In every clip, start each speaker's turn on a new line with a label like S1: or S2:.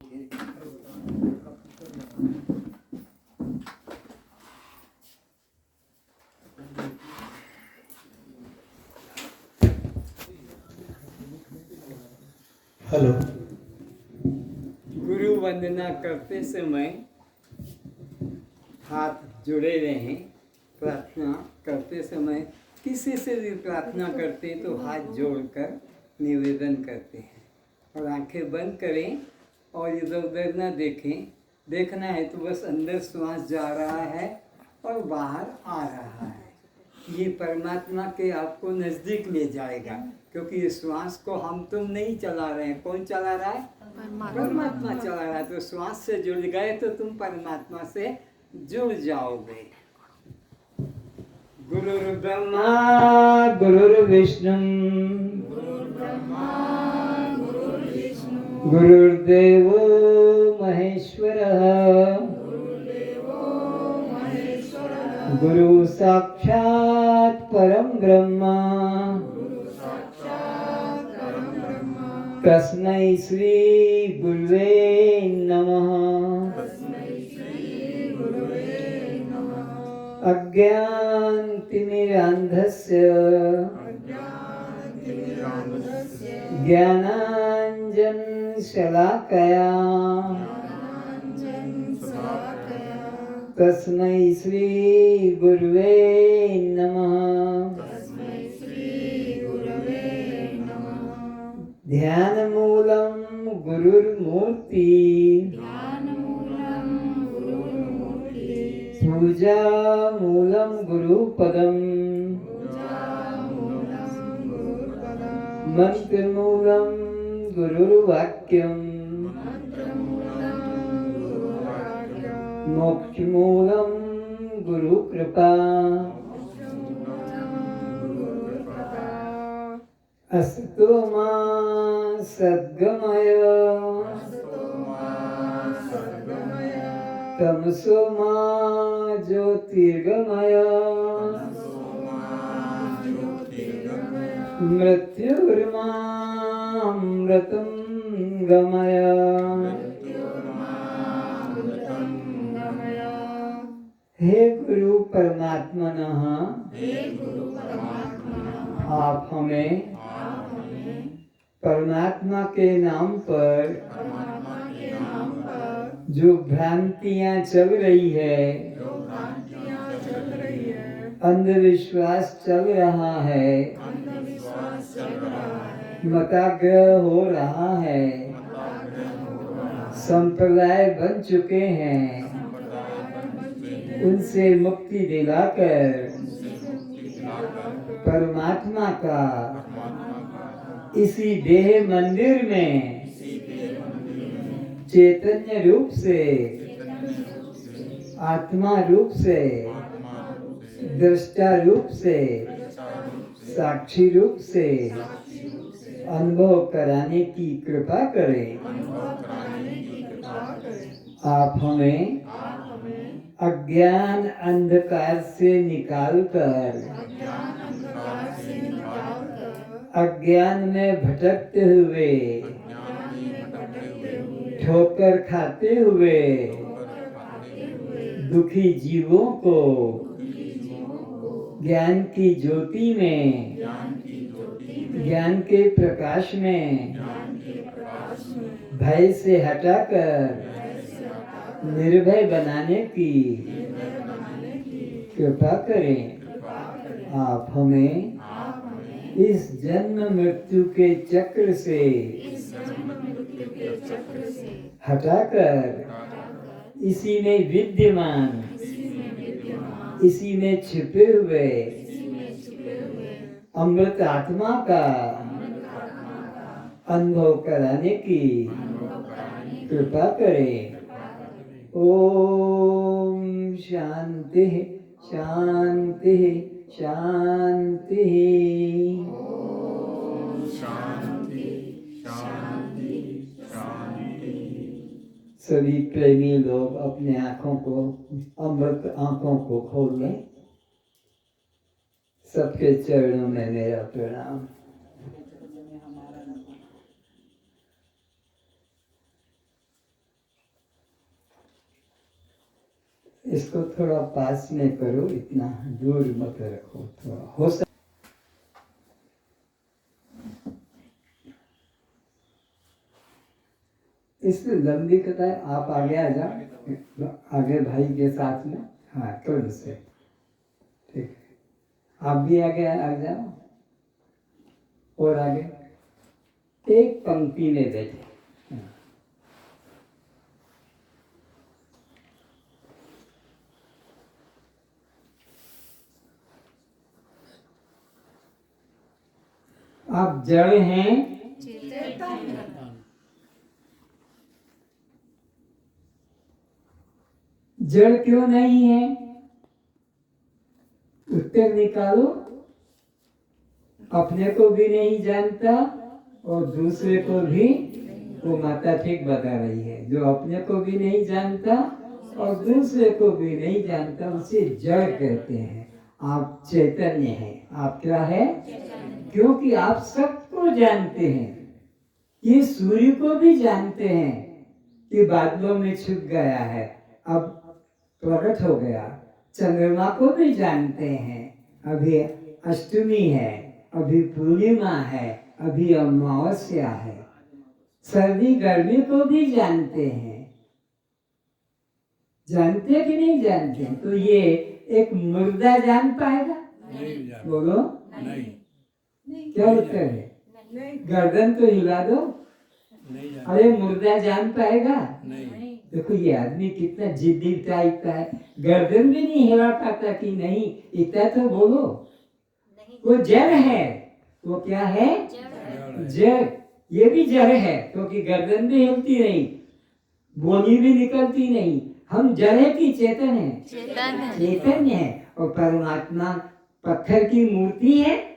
S1: Hello.
S2: गुरु वंदना करते समय हाथ जुड़े रहें। प्रार्थना करते समय किसी से भी प्रार्थना करते हैं तो हाथ जोड़कर निवेदन करते हैं और आंखें बंद करें और इधर उधर ना देखें। देखना है तो बस अंदर श्वास जा रहा है और बाहर आ रहा है। ये परमात्मा के आपको नज़दीक ले जाएगा, क्योंकि ये श्वास को हम तुम नहीं चला रहे हैं। कौन चला रहा है? परमात्मा चला रहा है। तो श्वास से जुड़ गए तो तुम परमात्मा से जुड़ जाओगे। गुरुर्ब्रह्मा गुरुर्विष्णु गुरुर्देवो महेश्वरः गुरु साक्षात् परम ब्रह्म तस्मै श्री गुरुवे नमः। अज्ञानतिमिरान्धस्य ज्ञानाञ्जनशलाकया तस्मै श्री गुरुवे नमः। ध्यानमूलं गुरुर्मूर्ति पूजामूलं गुरुपदम् मंत्रमूलं गुरुर्वाक्यम् मोक्षमूलं गुरुकृपा असतो मा सद्गमय तमसो मा ज्योतिर्गमय मृत्युर्मामृतं गमय। हे गुरु परमात्मनः, आप हमें परमात्मा के नाम पर जो भ्रांतियां चल रही है, अंधविश्वास चल रहा है, मताग्रह हो रहा है, संप्रदाय बन चुके हैं, उनसे मुक्ति दिलाकर परमात्मा का इसी देह मंदिर में चैतन्य रूप से, आत्मा रूप से, दृष्टा रूप से, साक्षी रूप से अनुभव कराने की कृपा करें। आप हमें अज्ञान अंधकार से निकालकर अज्ञान में भटकते हुए, ठोकर खाते हुए दुखी जीवों को ज्ञान की ज्योति में, ज्ञान के प्रकाश में भय से हटाकर निर्भय बनाने की कृपा करें। आप हमें इस जन्म मृत्यु के चक्र से हटाकर इसी में विद्यमान, इसी में छिपे हुए अमृत आत्मा का अनुभव कराने की कृपा करें। ओम शांति शांति शांति। सभी प्रेमी लोग अपने आँखों को, अमृत आँखों को खोल लें। सबके चरणों में मेरा प्रणाम। इसको थोड़ा पास में करो, इतना दूर मत रखो, थोड़ा हो सके। इसमें लंबी कथा है, आप आगे आ जाओ, आगे भाई के साथ में। हाँ थोड़ी से ठीक है, आप भी आगे आ जाओ और आगे एक पंक्ति में बैठे। आप जड़ हैं, जड़ क्यों नहीं है? उत्तर निकालो। अपने को भी नहीं जानता और दूसरे को भी। वो माता ठीक बता रही है, जो अपने को भी नहीं जानता और दूसरे को भी नहीं जानता उसे जड़ कहते हैं। आप चैतन्य हैं। आप क्या है? क्योंकि आप सबको जानते हैं। ये सूर्य को भी जानते हैं कि बादलों में छुप गया है, अब प्रकट हो गया। चंद्रमा को भी जानते हैं, अभी अष्टमी है, अभी पूर्णिमा है, अभी अमावस्या है। सर्दी गर्मी को भी जानते हैं। जानते कि नहीं जानते? तो ये एक मुर्दा जान पाएगा? नहीं। बोलो नहीं। क्या उत्तर है? गर्दन तो हिला दो। अरे मुर्दा जान पाएगा? नहीं। देखो ये आदमी कितना जिद्दी टाइप का है, गर्दन भी नहीं हिला पाता कि नहीं, इतना तो बोलो। वो जड़ है। वो क्या है? जड़। ये भी जड़ है, क्योंकि गर्दन भी हिलती नहीं, बोली भी निकलती नहीं। हम जड़ है कि चेतन है? चेतन है। और परमात्मा पत्थर की मूर्ति है,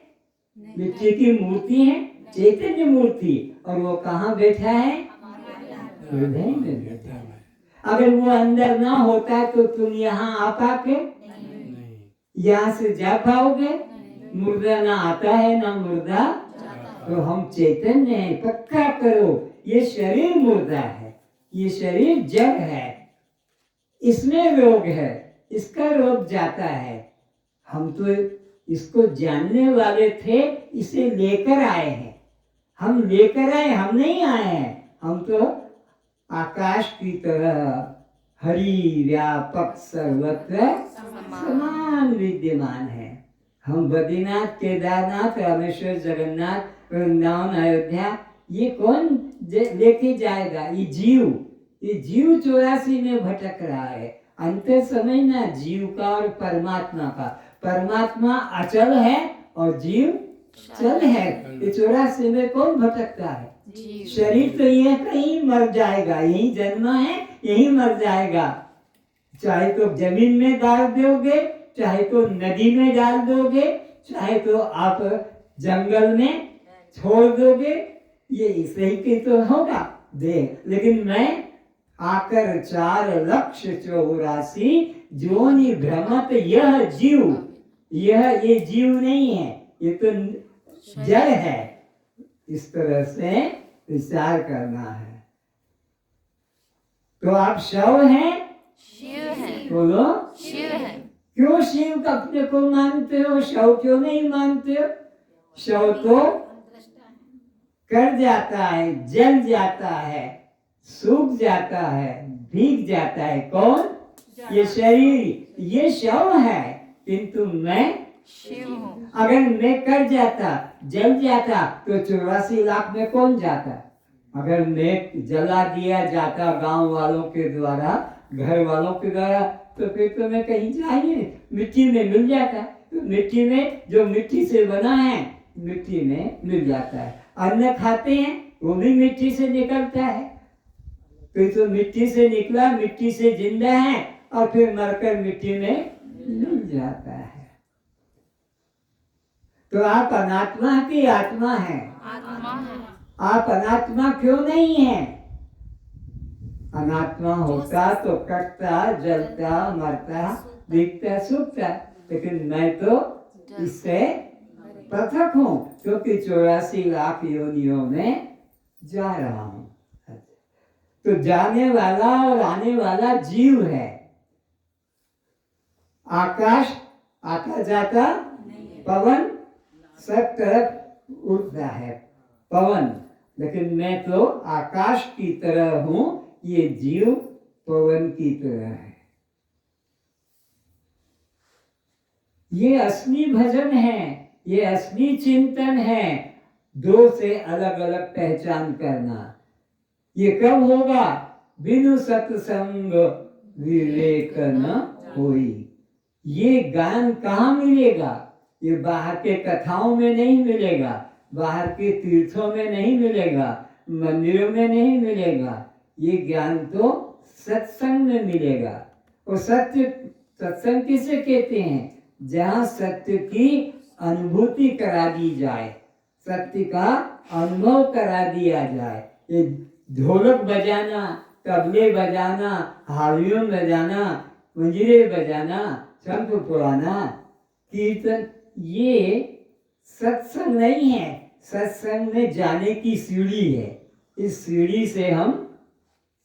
S2: मिट्टी की मूर्ति है, चैतन्य मूर्ति। और वो कहाँ बैठा है? हृदय में बैठा है। अगर वो अंदर ना होता तो तुम यहाँ आ पाते? यहाँ से जा पाओगे? मुर्दा ना आता है ना मुर्दा। तो हम चैतन्य है, पक्का करो। ये शरीर मुर्दा है, ये शरीर जड़ है, इसमें रोग है, इसका रोग जाता है। हम तो इसको जानने वाले थे, इसे लेकर आए हैं। हम लेकर आए, हम नहीं आए हैं। हम तो आकाश की तरह हरि व्यापक सर्वत्र समान विद्यमान है। हम बद्रीनाथ, केदारनाथ, रामेश्वर, जगन्नाथ, वृंदावन, अयोध्या, ये कौन लेके जाएगा? ये जीव 84 में भटक रहा है। अंतर समय ना जीव का और परमात्मा का। परमात्मा अचल है और जीव चल है। ये 84 में कौन भटकता है? शरीर तो ये कहीं मर जाएगा, यही जन्मा है, यही मर जाएगा। चाहे तो जमीन में डाल दोगे, चाहे तो नदी में डाल दोगे, चाहे तो आप जंगल में छोड़ दोगे, ये सही के तो होगा दे। लेकिन मैं आकर 4,84,000 जोनि भ्रमत यह जीव, ये जीव नहीं है, ये तो जड़ है। इस तरह से विचार करना है। तो आप शव हैं? शिव है। बोलो शिव है। क्यों शिव का अपने को मानते हो, शव क्यों नहीं मानते हो? शव तो कर जाता है, जल जाता है, सूख जाता है, भीग जाता है। कौन? ये शरीर, ये शव है, किंतु मैं शिव हूँ। अगर मैं कर जाता, जल जाता, तो 84 लाख में कौन जाता? अगर मैं जला दिया जाता गांव वालों के द्वारा, घर वालों के द्वारा, तो फिर तो मैं कहीं जाइए, मिट्टी में मिल जाता। तो मिट्टी में, जो मिट्टी से बना है, मिट्टी में मिल जाता है। अन्न खाते हैं, वो भी मिट्टी से निकलता है। फिर तो मिट्टी से निकला, मिट्टी से जिंदा है, और फिर मरकर मिट्टी में मिल जाता है। तो आप अनात्मा की आत्मा है। आप अनात्मा क्यों नहीं है? अनात्मा होता तो कटता, जलता, मरता, दिखता, सूखता। लेकिन मैं तो इससे पृथक हूँ, क्योंकि 84 लाख योनियों में जा रहा हूँ। तो जाने वाला और आने वाला जीव है। आकाश आता जाता, पवन सब तरफ उड़ता है, पवन, लेकिन मैं तो आकाश की तरह हूं, ये जीव पवन की तरह है। ये असली भजन है, ये असली चिंतन है, दो से अलग अलग पहचान करना। ये कब होगा? बिनु सत्संग विवेक न होई। ये ज्ञान कहाँ मिलेगा? ये बाहर के कथाओं में नहीं मिलेगा, बाहर के तीर्थों में नहीं मिलेगा, मंदिरों में नहीं मिलेगा। ये ज्ञान तो सत्संग में मिलेगा। और सत्संग किसे कहते हैं? जहाँ सत्य की अनुभूति करा दी जाए, सत्य का अनुभव करा दिया जाए। ये ढोलक बजाना, तबले बजाना, हारमोनियम बजाना, मंजीरे बजाना, शंख पुराना, कीर्तन, ये सत्संग नहीं है। सत्संग में जाने की सीढ़ी है, इस सीढ़ी से हम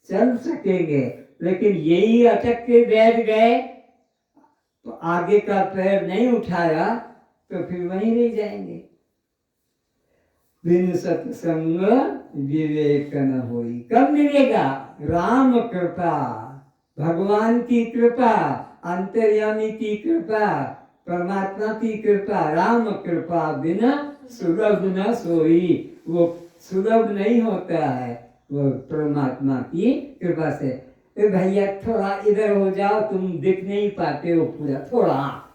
S2: चल सकेंगे। लेकिन यही अटक के बैठ गए तो आगे का पैर नहीं उठाया तो फिर वहीं रह जाएंगे। बिनु सत्संग विवेक न होई। कब मिलेगा? राम कृपा, भगवान की कृपा, अंतर्यामी की कृपा, परमात्मा की कृपा। राम कृपा बिना सुलभ न सोई। वो सुलभ नहीं होता है, वो परमात्मा की कृपा से। भैया थोड़ा इधर हो जाओ, तुम दिख नहीं पाते हो पूरा,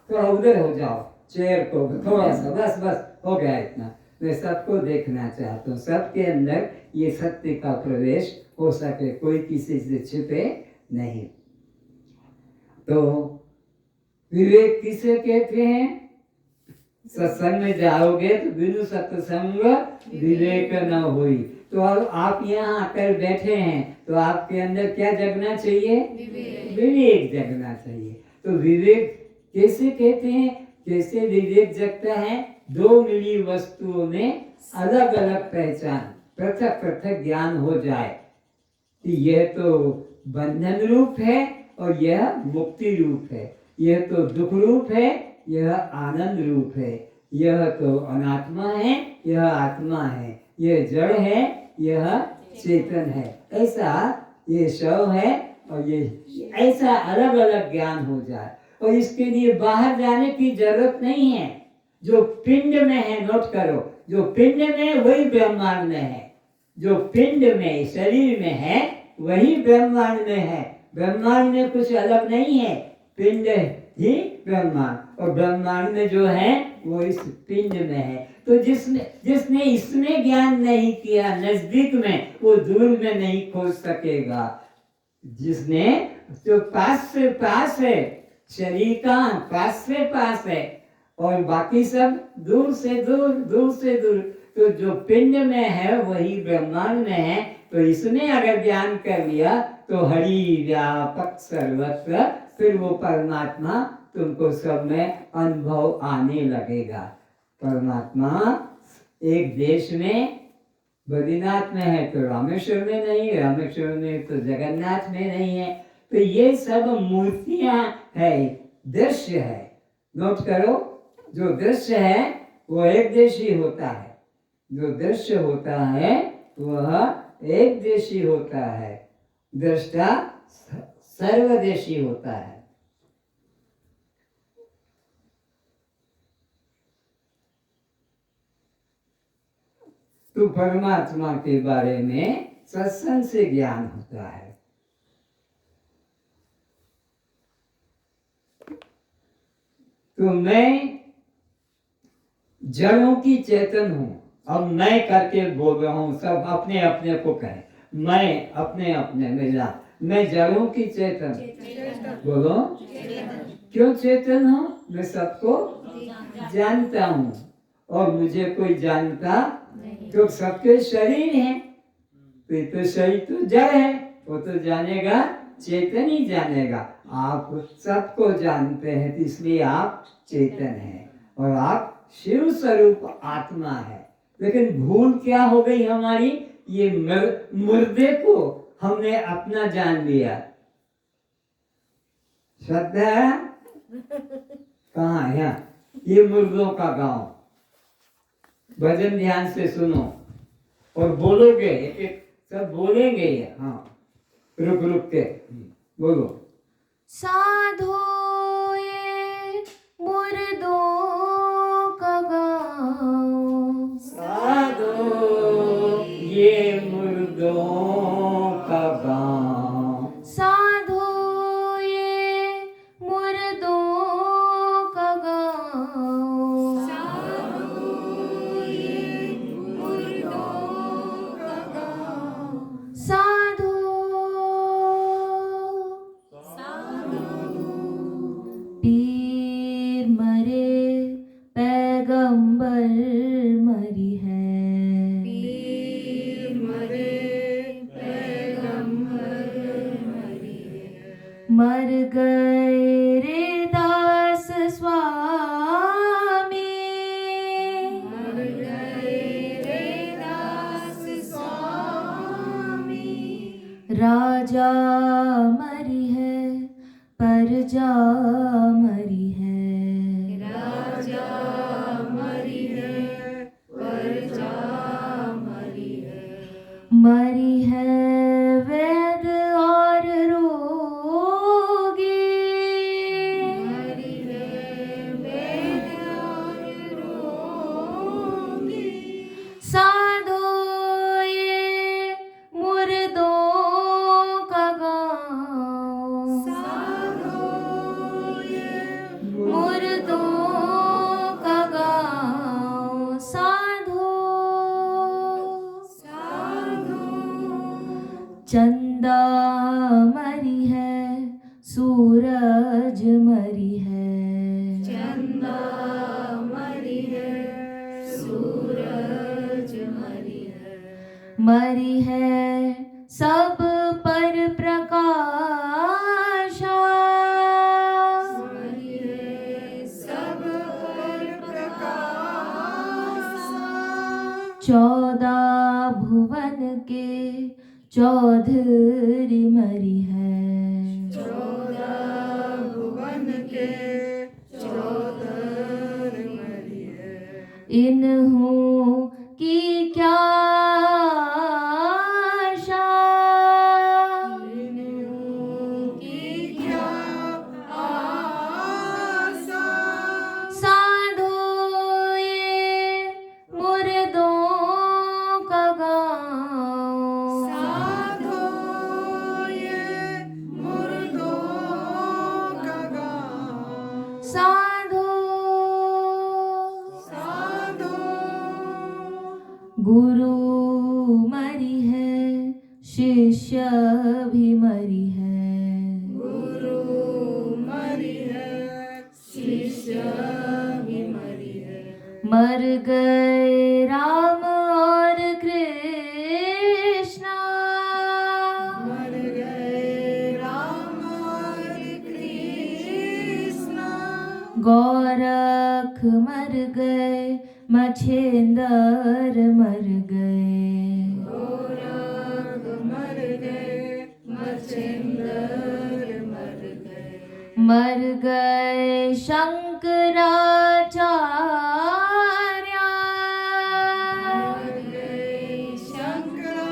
S2: थोड़ा उधर हो जाओ, चेयर को थोड़ा सा, बस हो गया इतना। मैं सबको देखना चाहता हूँ, सबके अंदर ये सत्य का प्रवेश हो सके, कोई किसी से छिपे नहीं। तो विवेक किसे कहते हैं? सत्संग में जाओगे तो बिनु सत्संग विवेक न होई। तो अब आप यहाँ आकर बैठे हैं तो आपके अंदर क्या जगना चाहिए? विवेक जगना चाहिए। तो विवेक कैसे कहते हैं? कैसे विवेक जगता है? दो मिली वस्तुओं में अलग अलग पहचान, पृथक पृथक ज्ञान हो जाए कि यह तो बंधन रूप है और यह मुक्ति रूप है, यह तो दुख रूप है, यह आनंद रूप है, यह तो अनात्मा है, यह आत्मा है, यह जड़ है, यह चेतन है। ऐसा ये शव है और ये ऐसा अलग अलग ज्ञान हो जाए। और इसके लिए बाहर जाने की जरूरत नहीं है। जो पिंड में है, नोट करो, जो पिंड में वही ब्रह्मांड में है। जो पिंड में शरीर में है वही ब्रह्मांड में है। ब्रह्मांड में कुछ अलग नहीं है, पिंड ही ब्रह्मांड, और ब्रह्मांड में जो है वो इस पिंड में है। तो जिसने इसमें ज्ञान नहीं किया नजदीक में, वो दूर में नहीं खोज सकेगा। जिसने जो पास से पास है, शरीर का पास से पास है और बाकी सब दूर से दूर, दूर से दूर। तो जो पिंड में है वही ब्रह्मांड में है। तो इसमें अगर ज्ञान कर लिया तो हरि व्यापक सर्वत्र, फिर वो परमात्मा तुमको सब में अनुभव आने लगेगा। परमात्मा एक देश में बद्रीनाथ में है तो रामेश्वर में नहीं, रामेश्वर में तो जगन्नाथ में नहीं है। तो ये सब मूर्तियां है, दृश्य है। नोट करो, जो दृश्य है वो एक देशी होता है, जो दृश्य होता है वह एक देशी होता है, दृष्टा सर्वदेशी होता है। तो परमात्मा के बारे में सत्संग से ज्ञान होता है। तो मैं जड़ों की चेतन हूं। अब मैं करके बोल रहा हूं, सब अपने अपने को कहे, मैं अपने अपने मिला, मैं जड़ों की चेतन। बोलो, क्यों चेतन हूं? मैं सबको जानता हूं और मुझे कोई जानता तो सबके शरीर है। तो शरीर तो जड़ है, वो तो जानेगा, चेतन ही जानेगा। आप सबको जानते हैं तो इसलिए आप चेतन हैं और आप शिव स्वरूप आत्मा है। लेकिन भूल क्या हो गई हमारी? ये मुर्दे को हमने अपना जान लिया। श्रद्धा कहाँ है? यहाँ ये मुर्दों का गांव। भजन ध्यान से सुनो और बोलोगे, एक सब बोलेंगे। हाँ, रुक रुक के बोलो।
S1: साधो ये मुर्दों का गाँव,
S2: साधो ये मुर्दों का गांव,
S1: साधो ये मुर्दों का गाँव, साधो ये मुर्दों का गाँव, साधो पीर मरे पैगंबर मरी है, पीर मरे पैगंबर मरी है, मर गए रे दास स्वामी, मर गए रे दास स्वामी, राजा मरी है प्रजा मरी है, राजा मरी है प्रजा मरी है, मरी है वेद और रोगी, मरी है वेद और रोगी, साधो ये मुर्दों का गाँव, मुर्दों का गाँव, साधो चंदा मरी है सूरज मरी है, चंदा मरी है सूरज मरी है, मरी है सब पर प्रकाशा, मरी है सब पर प्रकाशा, 14 भुवन के चौधरी मरी है, 14 भुवन के चौधरी मरी है, इन्हों की क्या आशा, इन्हों की क्या आशा, साधो ये मुर्दों का गाँव, साधो ये मुर्दों का गाँव, साधो साधो गुरु मरी है शिष्य भी मरी है, गुरु मरी है शिष्य भी मरी है, मर गए राम और कृष्ण, मर गए राम और कृष्ण, गोरख मर गए मछेंद्र मर गए, गोरख मर गए मछेंद्र मर गए, मर गए शंकराचार्य, मर गए शंकराचार्य,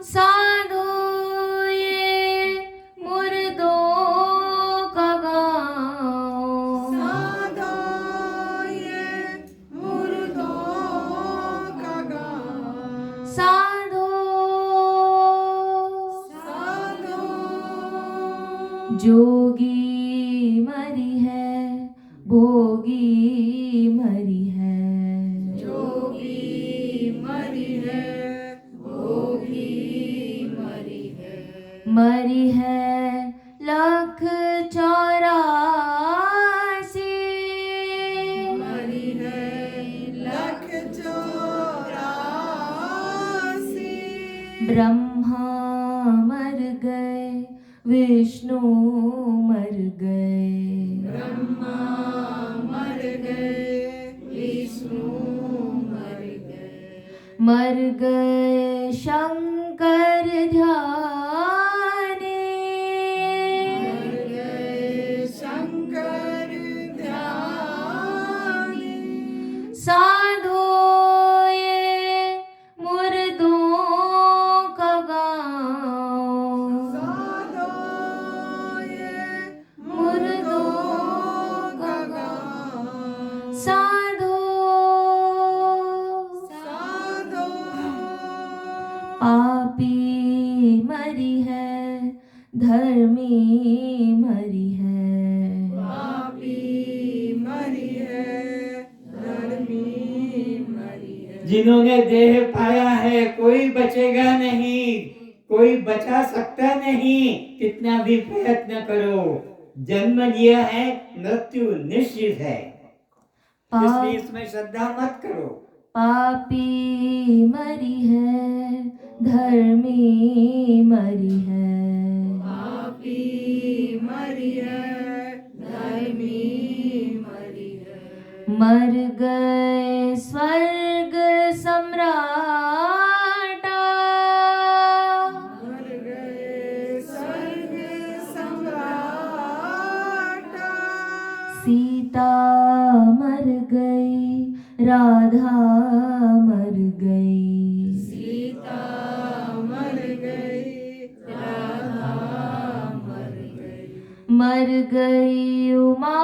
S1: साधो ये मुर्दों का गाँव, साधो ये मुर्दों का गाँव, साधो साधो जोगी मरी है भोगी मरी है, जोगी मरी है भोगी मरी है, मरी है 184, मरी है 184, ब्रह्मा मर गए विष्णु मर गए, ब्रह्मा मर गए विष्णु मर गए, मर गए शंकर ध्याने, पापी मरी है, धर्मी मरी है।
S3: पापी मरी है, धर्मी मरी है।
S2: जिन्होंने देह पाया है कोई बचेगा नहीं, कोई बचा सकता नहीं, कितना भी प्रयत्न करो। जन्म लिया है, मृत्यु निश्चित है, इसलिए इसमें श्रद्धा मत करो।
S1: पापी मरी है, धर्मी मरी है।
S3: पापी मरी है, धर्मी मरी है।
S1: मर गए स्वर्ग सम्राटा,
S3: मर गए स्वर्ग सम्राटा।
S1: सीता मर गई, राधा मर गई।
S3: सीता मर गई, राधा मर गई।
S1: मर गई उमा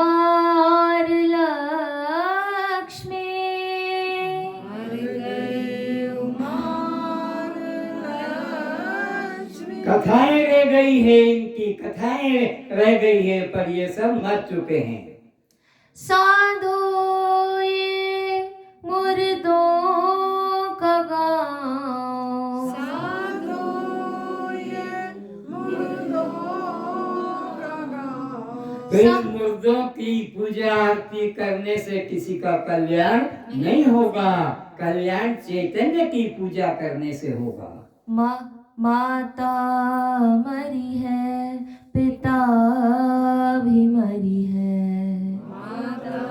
S1: और लक्ष्मी,
S3: मर गए उमा और लक्ष्मी।
S2: कथाएं रह गई है, इनकी कथाएं रह गई है, पर ये सब मर चुके हैं।
S1: साधो ये मुर्दों का गाँव,
S3: साधो ये मुर्दों का गाँव।
S2: तो इन मुर्दों की पूजा आरती करने से किसी का कल्याण नहीं होगा, कल्याण चैतन्य की पूजा करने से होगा।
S1: माता मरी है, पिता भी मरी है।
S3: माता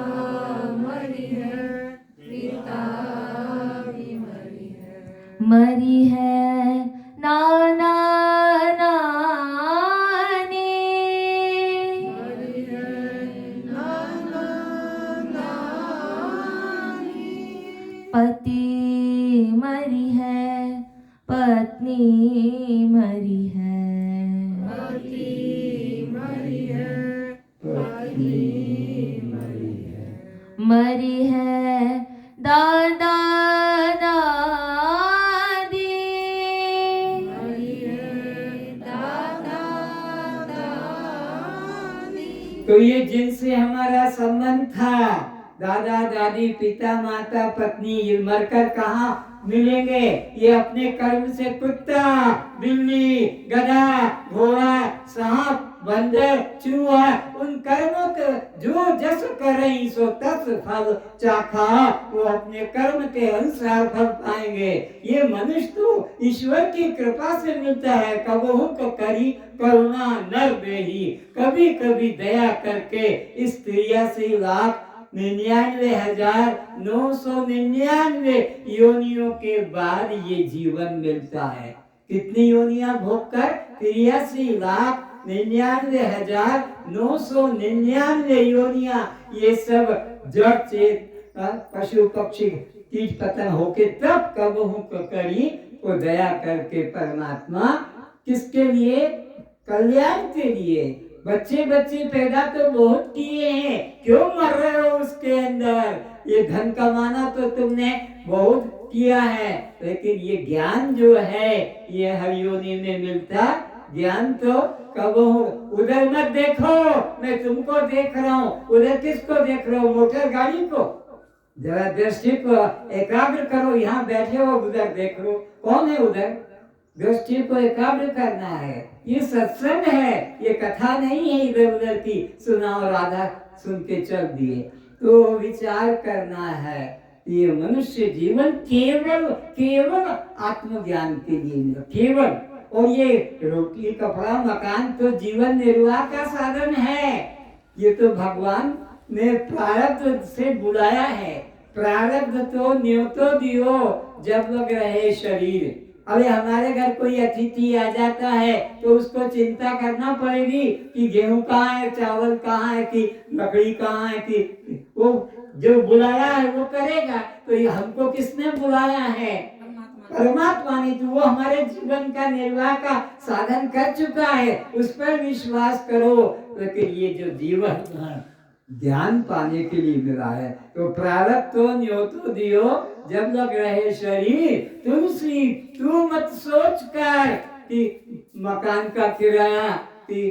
S3: मरी है, पिता भी मरी है।
S1: मरी है नाना नानी,
S3: मरी है नाना नानी।
S1: पति मरी है, पत्नी मरी है।
S3: पति मरी है, पत्नी मरी है।
S1: मरी है दादा दादी,
S3: मरी है दादा दादी।
S2: तो ये जिनसे हमारा संबंध था, दादा दादी पिता माता पत्नी, ये मरकर कहाँ मिलेंगे? ये अपने कर्म से कुत्ता बिल्ली गधा घोड़ा सांप बंदर चूहा, उन कर्मों के जो जस करे सो तस फल चाखा, वो अपने कर्म के अनुसार फल पाएंगे। ये मनुष्य तो ईश्वर की कृपा से मिलता है। कबहू को करी करुणा नर देही, कभी कभी दया करके इस 83,99,999 योनियों के बाद ये जीवन मिलता है। कितनी योनियां भोगकर? 83,99,999 योनियां। ये सब जड़ चेत पशु पक्षी कीट पतंग होके तब कबहू को करी को दया करके परमात्मा किसके लिए? कल्याण के लिए। बच्चे बच्चे पैदा तो बहुत किए हैं, क्यों मर रहे हो उसके अंदर? ये धन कमाना तो तुमने बहुत किया है, लेकिन ये ज्ञान जो है ये हर योनि में मिलता। ज्ञान तो कब हो? उधर मत देखो, मैं तुमको देख रहा हूँ। उधर किसको देख रहे हो? मोटर गाड़ी को। जरा दृष्टि को एकाग्र करो, यहाँ बैठे हो उधर देख लो, कौन है उधर? दृष्टि को एकाग्र करना है। ये सत्संग है, ये कथा नहीं है इधर उधर की सुना और आधा सुन के चल दिए। तो विचार करना है। ये मनुष्य जीवन केवल केवल आत्मज्ञान के लिए मिला, केवल। और ये रोटी कपड़ा मकान तो जीवन निर्वाह का साधन है। ये तो भगवान ने प्रारब्ध से बुलाया है। प्रारब्ध तो न्योतो दियो जब लग रहे शरीर। अरे हमारे घर कोई अतिथि आ जाता है तो उसको चिंता करना पड़ेगी कि गेहूं कहाँ है, चावल कहाँ है, कि लकड़ी कहाँ है, कि वो जो बुलाया है वो करेगा। तो ये हमको किसने बुलाया है? परमात्मा ने। तो वो हमारे जीवन का निर्वाह का साधन कर चुका है, उस पर विश्वास करो। लेकिन ये जो जीवन ज्ञान पाने के लिए मिला है। तो प्रारब्ध तो न्यो तो दियो जब लग रहे शरीर, तुलसी तू मत सोच कर कि मकान का किराया, कि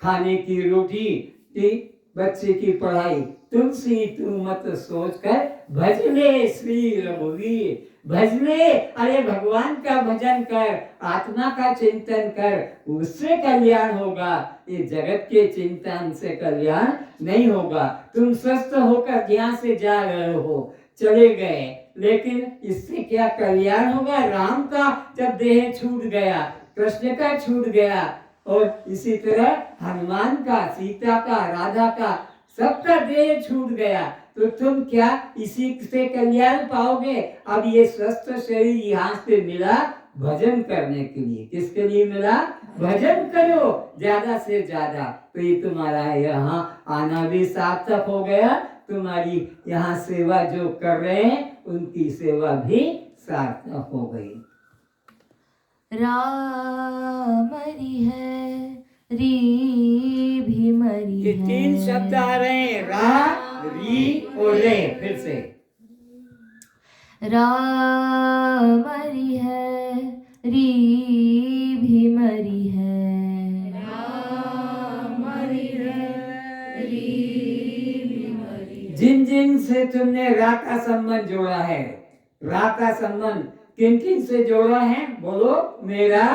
S2: खाने की रोटी, कि बच्चे की पढ़ाई, तुलसी तू मत सोच कर भज ले श्री रघुवीर, भज ले। अरे भगवान का भजन कर, आत्मा का चिंतन कर, उससे कल्याण होगा। ये जगत के चिंतन से कल्याण नहीं होगा। तुम स्वस्थ होकर यहाँ से जा रहे हो, चले गए, लेकिन इससे क्या कल्याण होगा? राम का जब देह छूट गया, कृष्ण का छूट गया, और इसी तरह हनुमान का, सीता का, राधा का, सबका देह छूट गया, तो तुम क्या इसी से कल्याण पाओगे? अब ये स्वस्थ शरीर यहाँ से मिला भजन करने के लिए। किसके लिए मिला? भजन करो ज्यादा से ज्यादा, तो ये तुम्हारा यहाँ आना भी सार्थक हो गया। तुम्हारी यहाँ सेवा जो कर रहे हैं उनकी सेवा भी सार्थक हो गई।
S1: राम मरी है, री भी मरी
S2: ये
S1: है।
S2: 3 शब्द आ रहे हैं, रा, री और रे। फिर से
S1: राम मरी है, री भी मरी है।
S3: राम मरी है, री भी मरी है।
S2: जिन जिन से तुमने रा का संबंध जोड़ा है, रा का संबंध किन किन से जोड़ा है? बोलो। मेरा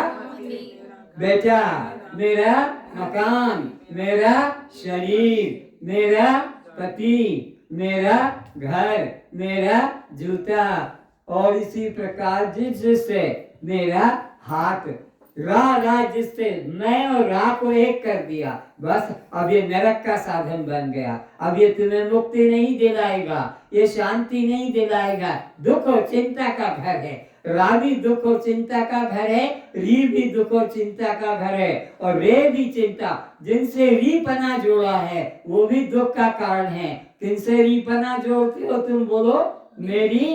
S2: बेटा, मेरा मकान, मेरा शरीर, मेरा पति, मेरा घर, मेरा जूता, और इसी प्रकार जिससे मेरा हाथ, रा जिससे मैं और रा को एक कर दिया, बस अब ये नरक का साधन बन गया। अब ये तुम्हें मुक्ति नहीं दिलाएगा, ये शांति नहीं दिलाएगा, दुख और चिंता का घर है। रा भी दुख और चिंता का घर है, री भी दुख और चिंता का घर है, और रे भी चिंता। जिनसे री पना जोड़ा है वो भी दुख का कारण है। किनसे री पना जोड़ते हो तुम? बोलो। मेरी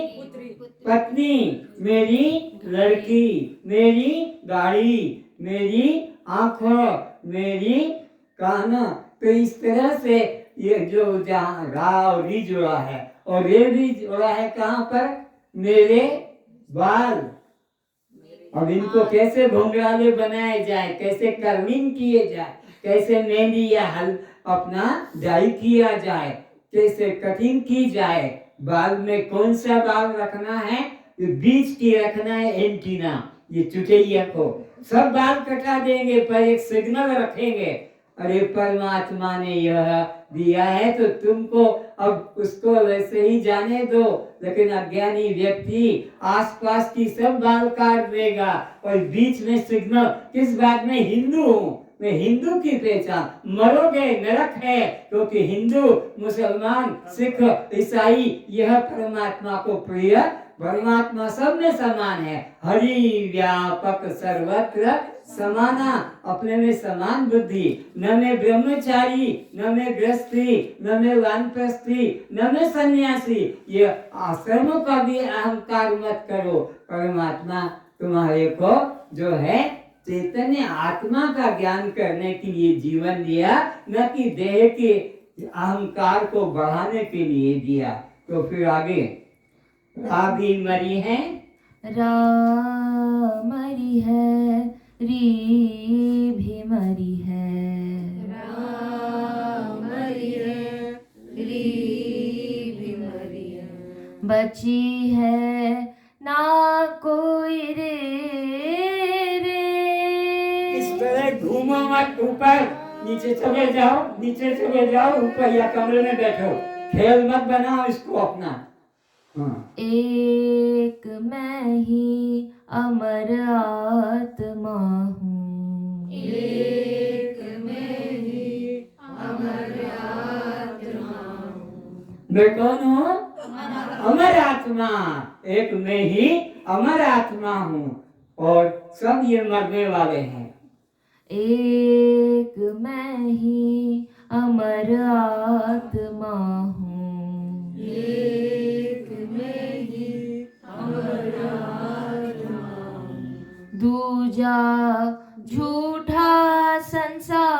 S2: पत्नी, मेरी लड़की, मेरी गाड़ी, मेरी आंखों, मेरी कान। तो इस तरह से ये जो जहाँ रा और री जुड़ा है, और रे भी जुड़ा है कहाँ पर? मेरे बाल। अब इनको कैसे घुंघराले बनाए जाए, कैसे कर्लिंग किए जाए, कैसे मेहंदी या हल अपना डाई किया जाए, कैसे कटिंग की जाए, बाल में कौन सा बाल रखना है, बीच की रखना है एंटीना, ये चुटैया को सब बाल कटा देंगे पर एक सिग्नल रखेंगे। अरे परमात्मा ने यह दिया है तो तुमको अब उसको वैसे ही जाने दो। लेकिन अज्ञानी व्यक्ति आसपास की सब बाल काट देगा और बीच में सिग्नल, किस बात में? हिंदू हूँ मैं, हिंदू की पहचान, मरोगे नरक है, क्योंकि हिंदू, मुसलमान, सिख, ईसाई यह परमात्मा को प्रिय, परमात्मा सब में समान है। हरि व्यापक सर्वत्र समाना, अपने में समान बुद्धि। न में ब्रह्मचारी, न में गृहस्थी, न में वानप्रस्थी, न में सन्यासी, ये आश्रमों का भी अहंकार मत करो। परमात्मा तुम्हारे को जो है चैतन्य आत्मा का ज्ञान करने के लिए जीवन दिया, न कि देह के अहंकार को बढ़ाने के लिए दिया। तो फिर आगे रा भी मरी है,
S1: रा मरी है, री भी मरी है।
S3: राम मरी है, री भी मरी है।
S1: बची है ना कोई रे
S2: इस तरह घूमो मत, ऊपर नीचे चले जाओ, नीचे चले जाओ, ऊपर या कमरे में बैठो, खेल मत बनाओ इसको अपना। हाँ।
S1: एक मैं ही अमर आत्मा हूँ,
S3: एक मैं ही अमर आत्मा हूँ।
S2: मैं कौन हूँ? अमर आत्मा। एक मैं ही अमर आत्मा हूँ और सब ये मरने वाले हैं।
S1: एक मैं ही अमर आत्मा हूँ,
S3: एक मैं ही अमर आत्मा हूँ।
S1: दूजा झूठा संसार,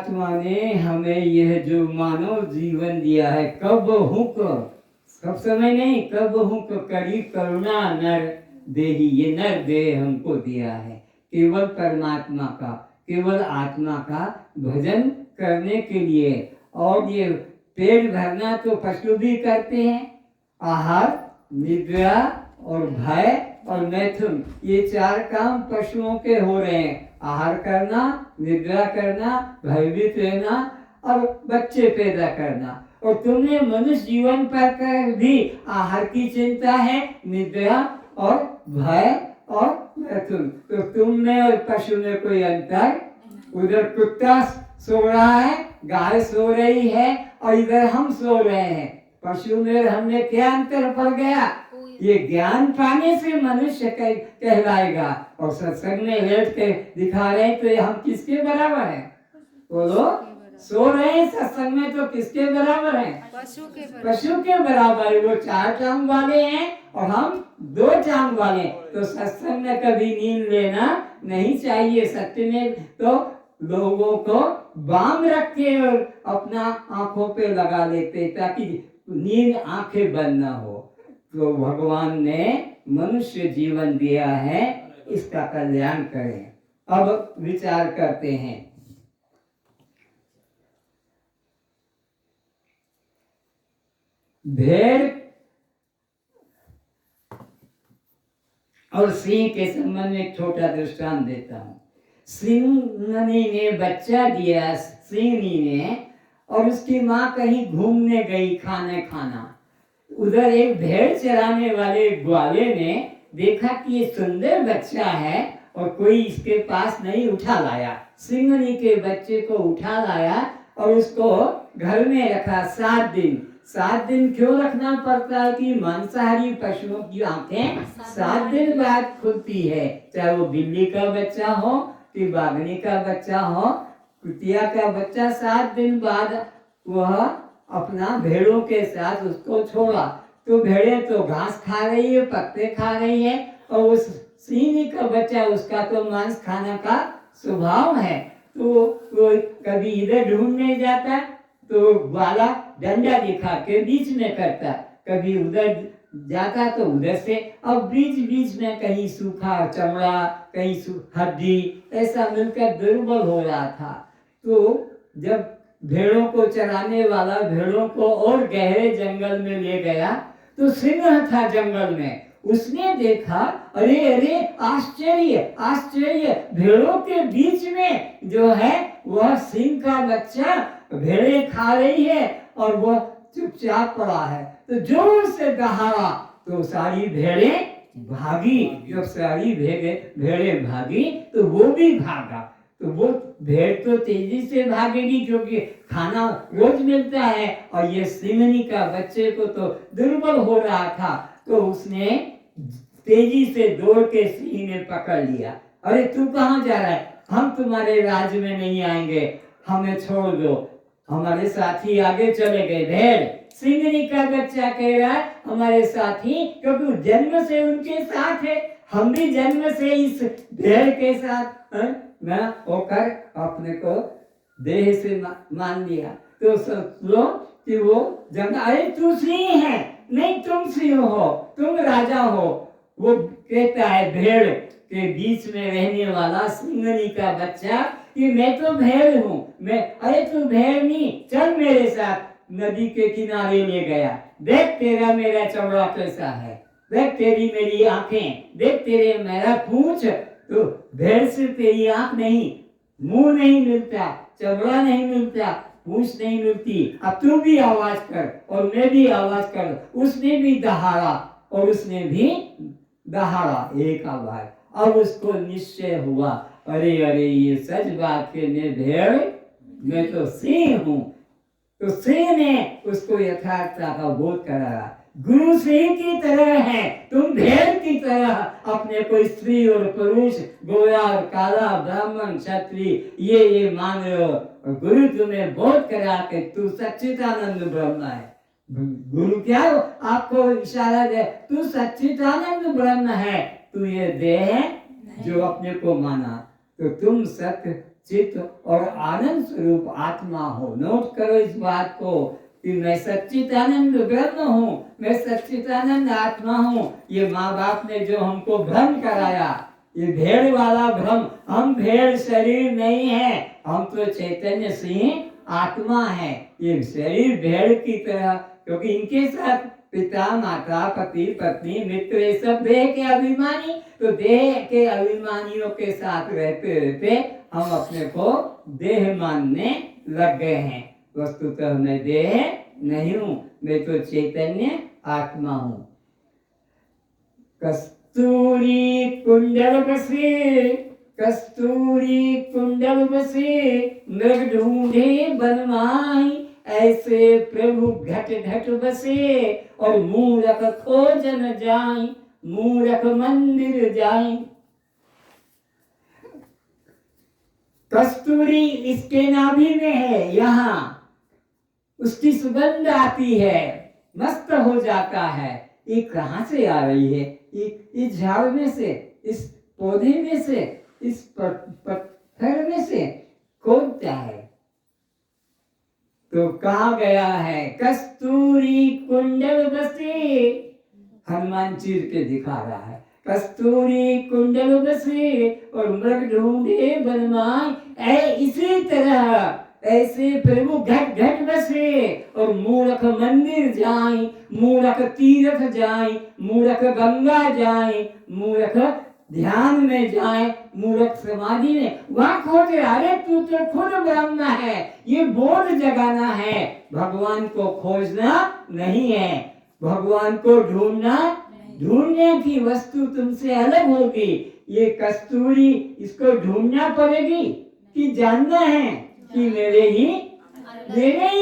S2: परमात्मा ने हमें यह जो मानव जीवन दिया है, कब हुक, सब समय नहीं, कब हुक करी करुणा नर देही, ये नर देह हमको दिया है केवल परमात्मा का, केवल आत्मा का भजन करने के लिए। और ये पेट भरना तो पशु भी करते हैं। आहार, निद्रा और भय और मैथुन, ये 4 काम पशुओं के हो रहे हैं। आहार करना, निद्रा करना, भयभीत रहना और बच्चे पैदा करना। और तुमने मनुष्य जीवन पर कर भी आहार की चिंता है, निद्रा और भय और मैथुन। तो तुम में और पशु में कोई अंतर? उधर कुत्ता सो रहा है, गाय सो रही है और इधर हम सो रहे हैं। पशु में हमने क्या अंतर पड़ गया? ये ज्ञान पाने से मनुष्य कहलाएगा। और सत्संग में लेट के दिखा रहे हैं तो हम किसके बराबर हैं? बोलो, सो रहे हैं सत्संग में तो किसके बराबर हैं? पशु के बराबर। वो 4 टांग वाले हैं और हम 2 टांग वाले। तो सत्संग में कभी नींद लेना नहीं चाहिए। सत्य में तो लोगों को बांध रख के और अपना आंखों पे लगा लेते ताकि नींद आंखें बंद ना हो। तो भगवान ने मनुष्य जीवन दिया है, इसका कल्याण करें। अब विचार करते हैं। भेड़ और सिंह के संबंध में एक छोटा दृष्टांत देता हूँ। सिंहनी ने बच्चा दिया, सिंहनी ने, और उसकी माँ कहीं घूमने गई खाना। उधर एक भेड़ चराने वाले ग्वाले ने देखा कि ये सुंदर बच्चा है और कोई इसके पास नहीं उठा लाया। सिंहनी के बच्चे को उठा लाया और उसको घर में रखा 7 दिन। 7 दिन क्यों रखना पड़ता है? कि मांसाहारी पशुओं की आंखें 7 दिन बाद खुलती है। चाहे वो बिल्ली का बच्चा हो कि बाघनी का बच्चा हो, कुतिया का बच्चा 7 दिन बाद वह अपना भेड़ों के साथ उसको छोड़ा। तो भेड़ें तो घास खा रही है, पत्ते खा रही है, और उस सिंह का बच्चा, उसका तो मांस खाने का स्वभाव है। तो वो कभी इधर ढूंढने जाता तो ग्वाला डंडा दिखा के बीच में करता, कभी उधर जाता तो उधर से। अब बीच बीच में कहीं सूखा चमड़ा, कहीं हड्डी, ऐसा मिलकर दुर्बल हो रहा था। तो जब भेड़ों को चराने वाला भेड़ों को और गहरे जंगल में ले गया तो सिंह था जंगल में। उसने देखा, अरे अरे आश्चर्य आश्चर्य, भेड़ों के बीच में जो है वह सिंह का बच्चा भेड़ें खा रही है और वह चुपचाप पड़ा है। तो जोर से दहाड़ा तो सारी भेड़ें भागी। जब सारी भेड़ें भागी तो वो भी भागा। तो वो भेड़ तो तेजी से भागेगी क्योंकि खाना रोज मिलता है, और ये सिंहनी का बच्चे को तो दुर्बल हो रहा था। तो उसने तेजी से दौड़ के सिंह ने पकड़ लिया। अरे तू कहाँ जा रहा है? हम तुम्हारे राज्य में नहीं आएंगे, हमें छोड़ दो। हमारे साथी आगे चले गए। भेड़ सिंहनी का बच्चा कह रहा है हमारे साथी, क्योंकि जन्म से उनके साथ है। हम भी जन्म से इस भेड़ के साथ मैं होकर अपने को देह से मान लिया। तो सोचो कि वो जंगल, अरे तू सिंह है, नहीं तुम सिंह हो, तुम राजा हो। वो कहता है भेड़ के बीच में रहने वाला सिंहनी का बच्चा कि मैं तो भेड़ हूँ। मैं, अरे तू भेड़ नहीं, चल मेरे साथ। नदी के किनारे ले गया। देख तेरा मेरा चमड़ा कैसा है, देख तेरी मेरी आंखें, देख तेरे मेरा पूंछ। तो भेड़ से तेरी आंख नहीं, मुंह नहीं मिलता, चमड़ा नहीं मिलता, पूंछ नहीं मिलती। अब तू भी आवाज कर और मैं भी आवाज कर। उसने भी दहाड़ा और उसने भी दहाड़ा, एक आवाज। अब उसको निश्चय हुआ, अरे अरे ये सच बात है, मैं भेड़, मैं तो सिंह हूँ। तो सिंह ने उसको यथार्थता का बोध कराया। गुरु सिंह की तरह है, तुम भेड़ की तरह अपने को स्त्री और पुरुष, गोरा और काला, ब्राह्मण क्षत्रिय ये मान रहे हो। और गुरु तुम्हें बोध करा के तू सच्चिदानंद ब्रह्म है। गुरु क्या आपको इशारा दे, तू सच्चिदानंद ब्रह्म है, तू ये देह है जो अपने को माना। तो तुम सत्य चित्त और आनंद स्वरूप आत्मा हो। नोट करो इस बात को कि मैं सच्चिदानंद ब्रह्म हूँ, मैं सच्चिदानंद आत्मा हूँ। ये माँ बाप ने जो हमको भ्रम कराया, ये भेड़ वाला भ्रम, हम भेड़ शरीर नहीं है, हम तो चैतन्य सिंह आत्मा है। ये शरीर भेड़ की तरह, क्योंकि इनके साथ पिता माता पति पत्नी मित्र ये सब देह के अभिमानी, तो देह के अभिमानियों के साथ रहते रहते हम अपने को देह मानने लग गए हैं। वस्तुतः मैं देह नहीं हूँ, मैं तो चैतन्य आत्मा हूँ। कस्तूरी कुंडल बसे, कस्तूरी कुंडल बसे, मृग ढूंढे बनमाई, ऐसे प्रभु घट घट बसे, और मूरख खोज न जाए, मूरख मंदिर जाए। कस्तूरी इसके नाभि में है, यहाँ उसकी सुगंध आती है, मस्त हो जाता है। ये कहाँ से आ रही है? इस झाड़ में से, इस पौधे में से, इस पत्थर में से खोदता है। तो कहाँ गया है? कस्तूरी कुंडल बसे, हनुमान चीर के दिखा रहा है। कस्तूरी कुंडल बसे और मृग ढूंढे बनमाई, इसी तरह ऐसे प्रभु घट घट बसे, और मूरख मंदिर जाए, मूरख तीर्थ जाए, मूरख गंगा जाए, मूरख ध्यान में जाए, मूरख समाधि में, वहां खोज। अरे तू तो खुद ब्रह्म है, ये बोध जगाना है, भगवान को खोजना नहीं है, भगवान को ढूंढना, ढूंढने की वस्तु तुमसे अलग होगी। ये कस्तूरी, इसको ढूंढना पड़ेगी कि जानना है कि मेरे ही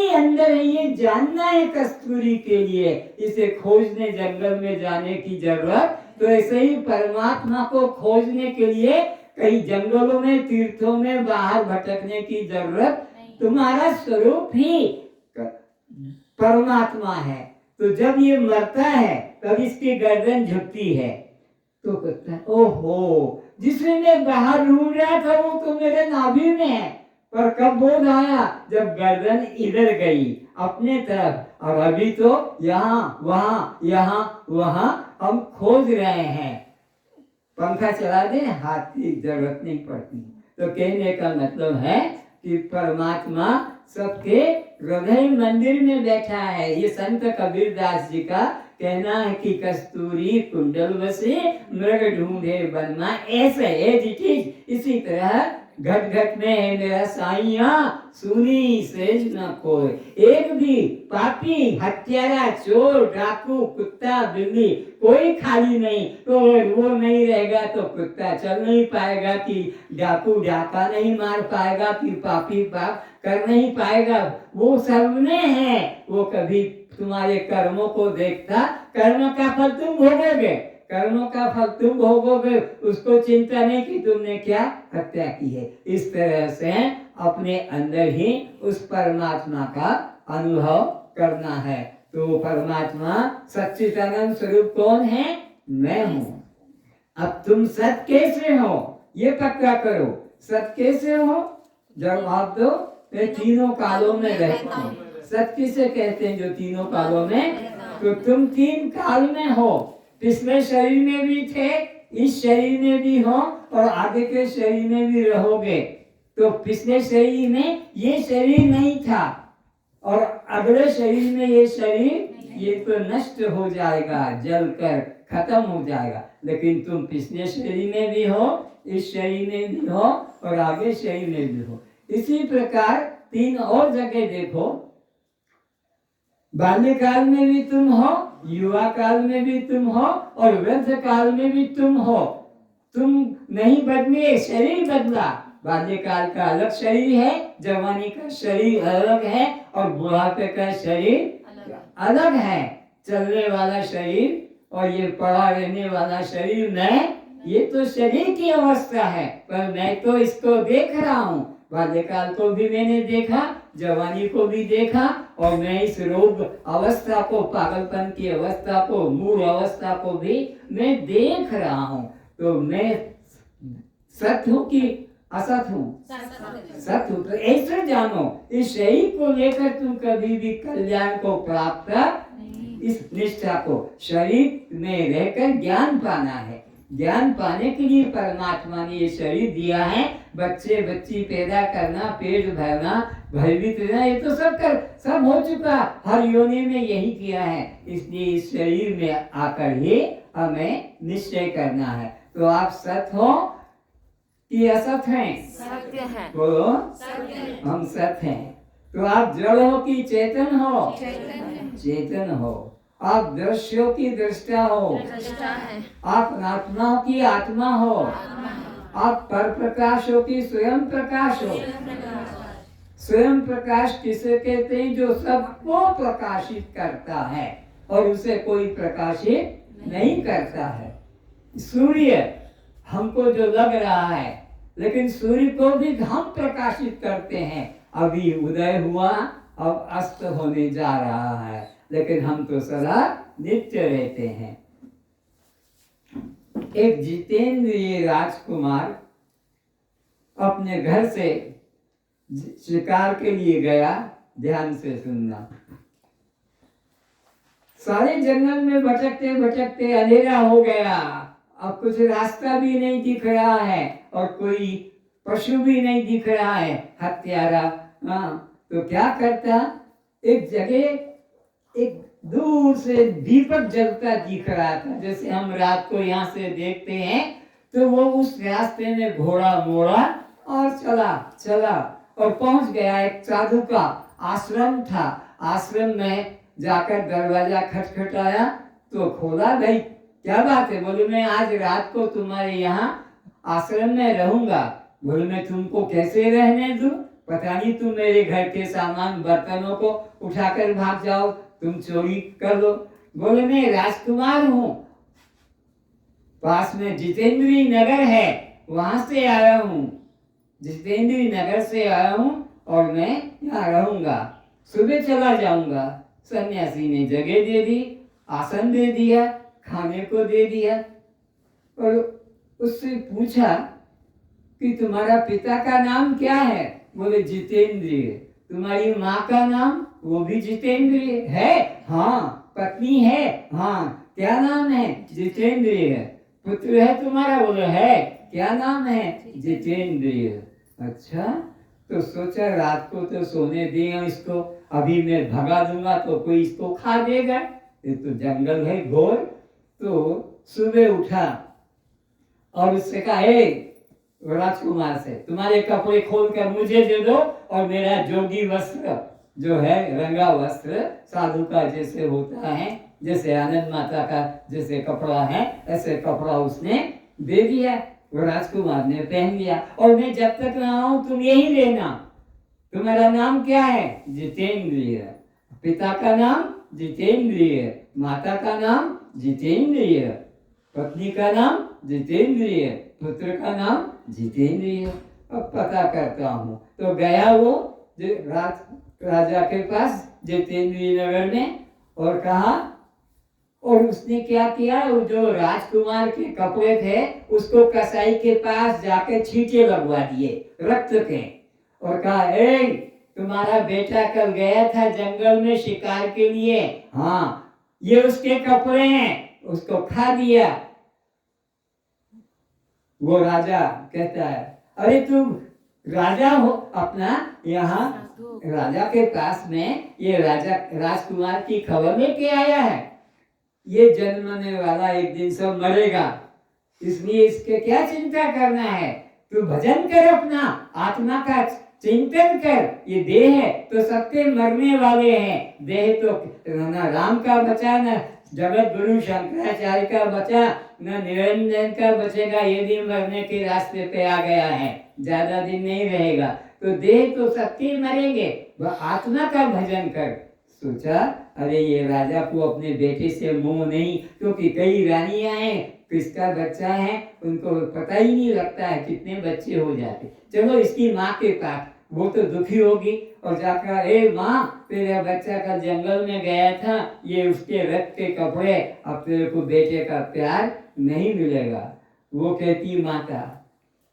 S2: अंदर है, ये जानना है कस्तूरी के लिए। इसे खोजने जंगल में जाने की जरूरत, तो ऐसे ही परमात्मा को खोजने के लिए कई जंगलों में, तीर्थों में बाहर भटकने की जरूरत। तुम्हारा स्वरूप ही परमात्मा है। तो जब ये मरता है तब इसकी गर्दन झुकती है, तो कहता है ओहो, जिसे मैं बाहर ढूंढ रहा था वो तो मेरे नाभि में है। पर कब बोध आया? जब गर्दन इधर गई अपने तरफ, और अभी तो यहाँ वहाँ हम खोज रहे हैं। पंखा चला दे, हाथ की जरूरत नहीं पड़ती। तो कहने का मतलब है कि परमात्मा सबके हृदय मंदिर में बैठा है। ये संत कबीरदास जी का कहना है कि कस्तूरी कुंडल बसे, मृग ढूंढे बनमाई, ऐसे एज इट इज। इसी तरह घट घट में है मेरा साईया, सुनी सेज न कोई। एक भी पापी, हत्यारा, चोर, डाकू, कुत्ता, बिल्ली कोई खाली नहीं। तो वो नहीं रहेगा तो कुत्ता चल नहीं पाएगा, कि डाकू डाका नहीं मार पाएगा, कि पापी पाप कर नहीं पाएगा। वो सब में है, वो कभी तुम्हारे कर्मों को देखता। कर्म का फल तुम भोगोगे, कर्मों का फल तुम भोगोगे, उसको चिंता नहीं कि तुमने क्या हत्या की है। इस तरह से अपने अंदर ही उस परमात्मा का अनुभव करना है। तो परमात्मा सच्चिदानंद स्वरूप कौन है? मैं हूँ। अब तुम सत कैसे हो ये पक्का करो। सत कैसे हो? जवाब दो। मैं तीनों कालों में रहता हूँ। सत किसे कहते हैं? जो तीनों कालों में। तो तुम तीन काल में हो। पिछले शरीर में भी थे, इस शरीर में भी हो, और आगे के शरीर में भी रहोगे। तो पिछले शरीर में ये शरीर नहीं था, और अगले शरीर में ये शरीर, ये तो नष्ट हो जाएगा, जलकर खत्म हो जाएगा। लेकिन तुम पिछले शरीर में भी हो, इस शरीर में भी हो, और आगे शरीर में भी हो। इसी प्रकार तीन और जगह देखो। बाल्यकाल में भी तुम हो, युवा काल में भी तुम हो, और वृद्ध काल में भी तुम हो। तुम नहीं बदले, शरीर बदला। बाल्यकाल का अलग शरीर है, जवानी का शरीर अलग है, और बुढ़ापे का शरीर अलग है। चलने वाला शरीर और ये पड़ा रहने वाला शरीर, मैं, ये तो शरीर की अवस्था है, पर मैं तो इसको देख रहा हूँ। बाल्यकाल को भी मैंने देखा, जवानी को भी देखा, और मैं इस रोग अवस्था को, पागलपन की अवस्था को, मूल अवस्था को भी मैं देख रहा हूँ। तो मैं सत्य हूँ कि असत हूँ, सत हूँ। तो ऐसे जानो, इस शरीर को लेकर तुम कभी भी कल्याण को प्राप्त, इस निष्ठा को, शरीर में रहकर ज्ञान पाना है। ज्ञान पाने के लिए परमात्मा ने ये शरीर दिया है। बच्चे बच्ची पैदा करना, पेट भरना, भयभीत रहना, ये तो सब हो चुका। हर योनि में यही किया है। इसलिए इस शरीर में आकर ही हमें निश्चय करना है। तो आप सत हो कि असत हैं?
S1: सत्य है।
S2: बोलो, हम सत हैं। तो आप जड़ हो कि चेतन हो? चेतन हो। आप दृश्य हो कि दृष्टा हो?
S1: दृष्टा है।
S2: आप आत्मा हो कि आत्मा हो? आप पर प्रकाश हो कि स्वयं प्रकाश हो? स्वयं प्रकाश किसे कहते हैं? जो सबको प्रकाशित करता है और उसे कोई प्रकाशित नहीं करता है। सूर्य हमको जो लग रहा है, लेकिन सूर्य को भी हम प्रकाशित करते हैं। अभी उदय हुआ, अब अस्त होने जा रहा है, लेकिन हम तो सदा नित्य रहते हैं। एक जितेंद्रिय राजकुमार अपने घर से शिकार के लिए गया। ध्यान से सुनना। सारे जंगल में भटकते भटकते अंधेरा हो गया। अब कुछ रास्ता भी नहीं दिख रहा है और कोई पशु भी नहीं दिख रहा है, हत्यारा। तो क्या करता? एक जगह एक दूर से दीपक जलता दिख रहा था, जैसे हम रात को यहाँ से देखते हैं। तो वो उस रास्ते में घोड़ा मोड़ा और चला और पहुंच गया। एक साधु का आश्रम था। आश्रम में जाकर दरवाजा खटखटाया तो खोला। भाई क्या बात है? बोले मैं आज रात को तुम्हारे यहाँ आश्रम में रहूंगा। बोले मैं तुमको कैसे रहने दूं? पता नहीं तुम मेरे घर के सामान बर्तनों को उठाकर भाग जाओ, तुम चोरी कर लो। बोले मैं राजकुमार हूँ, पास में जितेंद्री नगर है, वहां से आया हूँ। जितेंद्री नगर से आया हूँ और मैं यहाँ रहूंगा, सुबह चला जाऊंगा। सन्यासी ने जगह दे दी, आसन दे दिया, खाने को दे दिया और उससे पूछा कि तुम्हारा पिता का नाम क्या है? बोले जितेंद्रिय। तुम्हारी माँ का नाम? वो भी जितेंद्रिय है। हाँ। पत्नी है? हाँ। क्या नाम है? जितेंद्रिय। पुत्र है तुम्हारा? बोले है। क्या नाम है? जितेंद्रिय। अच्छा, तो सोचा रात को तो सोने देगा इसको, अभी मैं भगा दूंगा तो कोई इसको खा देगा, ये तो जंगल है घोर। तो सुबह उठा और उससे कहा, राजकुमार से, तुम्हारे कपड़े खोलकर मुझे दे दो और मेरा जोगी वस्त्र जो है, रंगा वस्त्र साधु का जैसे होता है, जैसे आनंद माता का जैसे कपड़ा है, ऐसे कपड़ा उसने दे दिया। वो राजकुमार ने पहन लिया और मैं जब तक रहा हूं तुम यही रहना। तुम्हारा नाम क्या है? जितेंद्रिय। पिता का नाम जितेंद्रिय, माता का नाम जितेंद्रिय, पत्नी का नाम जितेंद्रिय, पुत्र का नाम जितेंद्रिय। अब पता करता हूँ। तो गया वो राजा के पास जितेंद्रिय नगर में और कहा, और उसने क्या किया? वो जो राजकुमार के कपड़े थे उसको कसाई के पास जाके छींटे लगवा दिए रक्त के और कहा, तुम्हारा बेटा कल गया था जंगल में शिकार के लिए, हाँ ये उसके कपड़े हैं, उसको खा दिया। वो राजा कहता है, अरे तुम राजा हो, अपना यहाँ राजा के पास में ये राजकुमार की खबर लेके आया है। ये जन्मने वाला एक दिन सब मरेगा, इसलिए इसके क्या चिंता करना है? तू भजन कर, अपना आत्मा का चिंतन कर। ये देह है तो सबके मरने वाले हैं। देह तो न राम का बचा, न जगत गुरु शंकराचार्य का बचा, न निरंजन का बचेगा। ये दिन मरने के रास्ते पे आ गया है, ज्यादा दिन नहीं रहेगा। तो देह तो सबके मरेंगे, वह आत्मा का भजन कर। सोचा, अरे ये राजा को अपने बेटे से मोह नहीं, क्योंकि कई रानियां हैं, किसका बच्चा है उनको पता ही नहीं लगता है, कितने बच्चे हो जाते। चलो इसकी माँ के पास, वो तो दुखी होगी और जाकर, माँ तेरा बच्चा का जंगल में गया था, ये उसके रक्त के कपड़े, अब तेरे को बेटे का प्यार नहीं मिलेगा। वो कहती, माता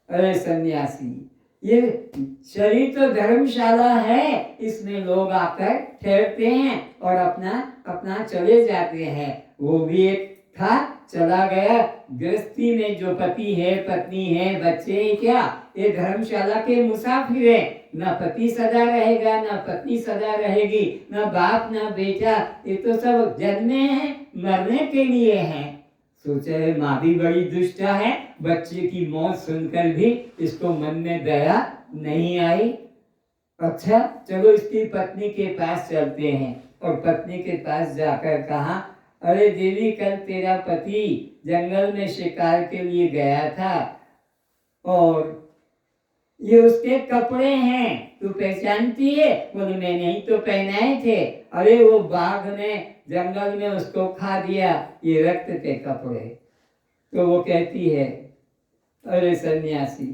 S2: अरे सन्यासी, ये शरीर तो धर्मशाला है, इसमें लोग आकर ठहरते हैं और अपना अपना चले जाते हैं। वो भी एक था, चला गया। गृहस्थी में जो पति है, पत्नी है, बच्चे हैं, क्या ये धर्मशाला के मुसाफिर है। ना पति सदा रहेगा, ना पत्नी सदा रहेगी, ना बाप ना बेटा, ये तो सब जन्मे हैं, मरने के लिए हैं। सोचे माँ भी बड़ी दुष्टा है, बच्चे की मौत सुनकर भी इसको मन में दया नहीं आई। अच्छा चलो इसकी पत्नी के पास चलते हैं। और पत्नी के पास जाकर कहा, अरे देवी, कल तेरा पति जंगल में शिकार के लिए गया था और ये उसके कपड़े हैं, तू पहचानती है? बोले मैं नहीं तो पहनाए थे। अरे वो बाघ ने जंगल में उसको खा दिया, ये रक्त के कपड़े। तो वो कहती है, अरे सन्यासी,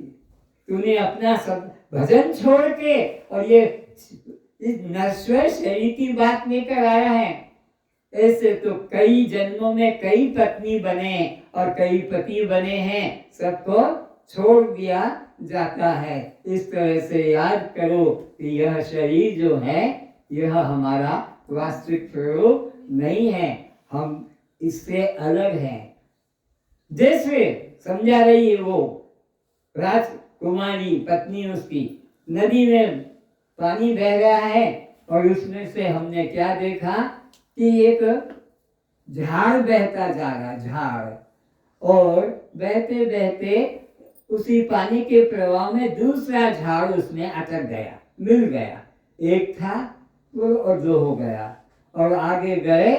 S2: तूने अपना सब भजन छोड़ के और ये इस नश्वर शरीर की बात लेकर आया है। ऐसे तो कई जन्मों में कई पत्नी बने और कई पति बने हैं, सबको छोड़ दिया जाता है। इस तरह से याद करो कि यह शरीर जो है यह हमारा वास्तविक स्वरूप नहीं है, हम इससे अलग हैं। जैसे समझा रही है वो राजकुमारी पत्नी उसकी, नदी में पानी बह रहा है और उसमें से हमने क्या देखा कि एक झाड़ बहता जा रहा, झाड़, और बहते बहते उसी पानी के प्रवाह में दूसरा झाड़ उसमें अटक गया, मिल गया। एक था वो और दो हो गया, और आगे गए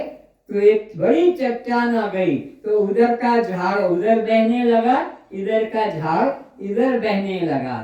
S2: तो एक बड़ी चट्टान आ गई, तो उधर का झाड़ उधर बहने लगा, इधर का झाड़ इधर बहने लगा।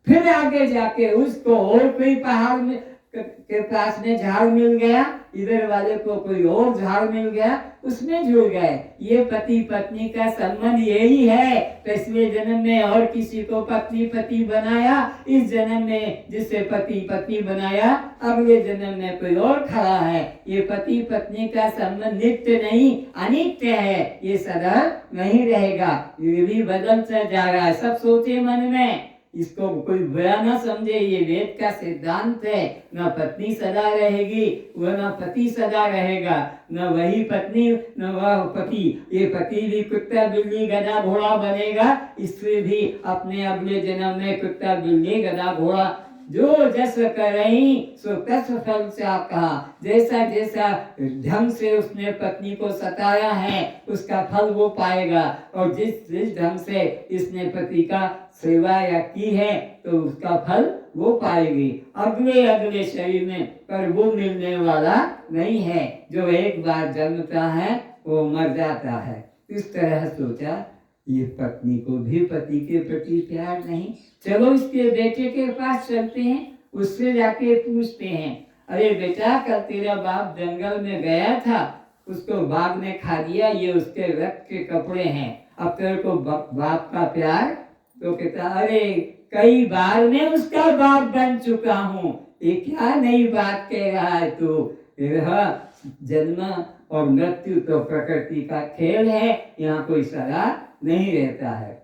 S2: फिर आगे जाके उसको और कोई पहाड़ में के पास में झाड़ मिल गया, इधर वाले को कोई और झाड़ मिल गया, उसमें जुड़ गए। ये पति पत्नी का संबंध यही है। पिछले जन्म में और किसी को पत्नी पति बनाया, इस जन्म में जिससे पति पत्नी बनाया, अगले जन्म में कोई और खड़ा है। ये पति पत्नी का संबंध नित्य नहीं, अनित्य है, ये सदा नहीं रहेगा, ये भी बदलता जा रहा है। सब सोचे मन में, इसको कोई बुरा ना समझे, ये वेद का सिद्धांत है। न पत्नी सदा रहेगी, वह न पति सदा रहेगा, न वही पत्नी न वह पति। ये पति भी कुत्ता बिल्ली गधा घोड़ा बनेगा, स्त्री भी अपने अगले जन्म में कुत्ता बिल्ली गधा घोड़ा। जो जस करही सो तस फल से कहा, जैसा जैसा ढंग से उसने पत्नी को सताया है उसका फल वो पाएगा, और जिस जिस ढंग से इसने पति का सेवा या की है तो उसका फल वो पाएगी अगले अगले शरीर में। पर वो मिलने वाला नहीं है, जो एक बार जन्मता है वो मर जाता है। इस तरह सोचा, ये पत्नी को भी पति के प्रति प्यार नहीं, चलो इसके बेटे के पास चलते हैं, उससे जाके पूछते हैं, अरे बेटा, कल तेरा बाप जंगल में गया था, उसको बाघ ने खा दिया, ये उसके रक्त के कपड़े हैं, अब तेरे को बाप का प्यार? तो कहता, अरे कई बार मैं उसका बाप बन चुका हूँ, ये क्या नई बात कह रहा है तू? जन्म और मृत्यु तो प्रकृति का खेल है, यहाँ कोई सदा नहीं रहता है।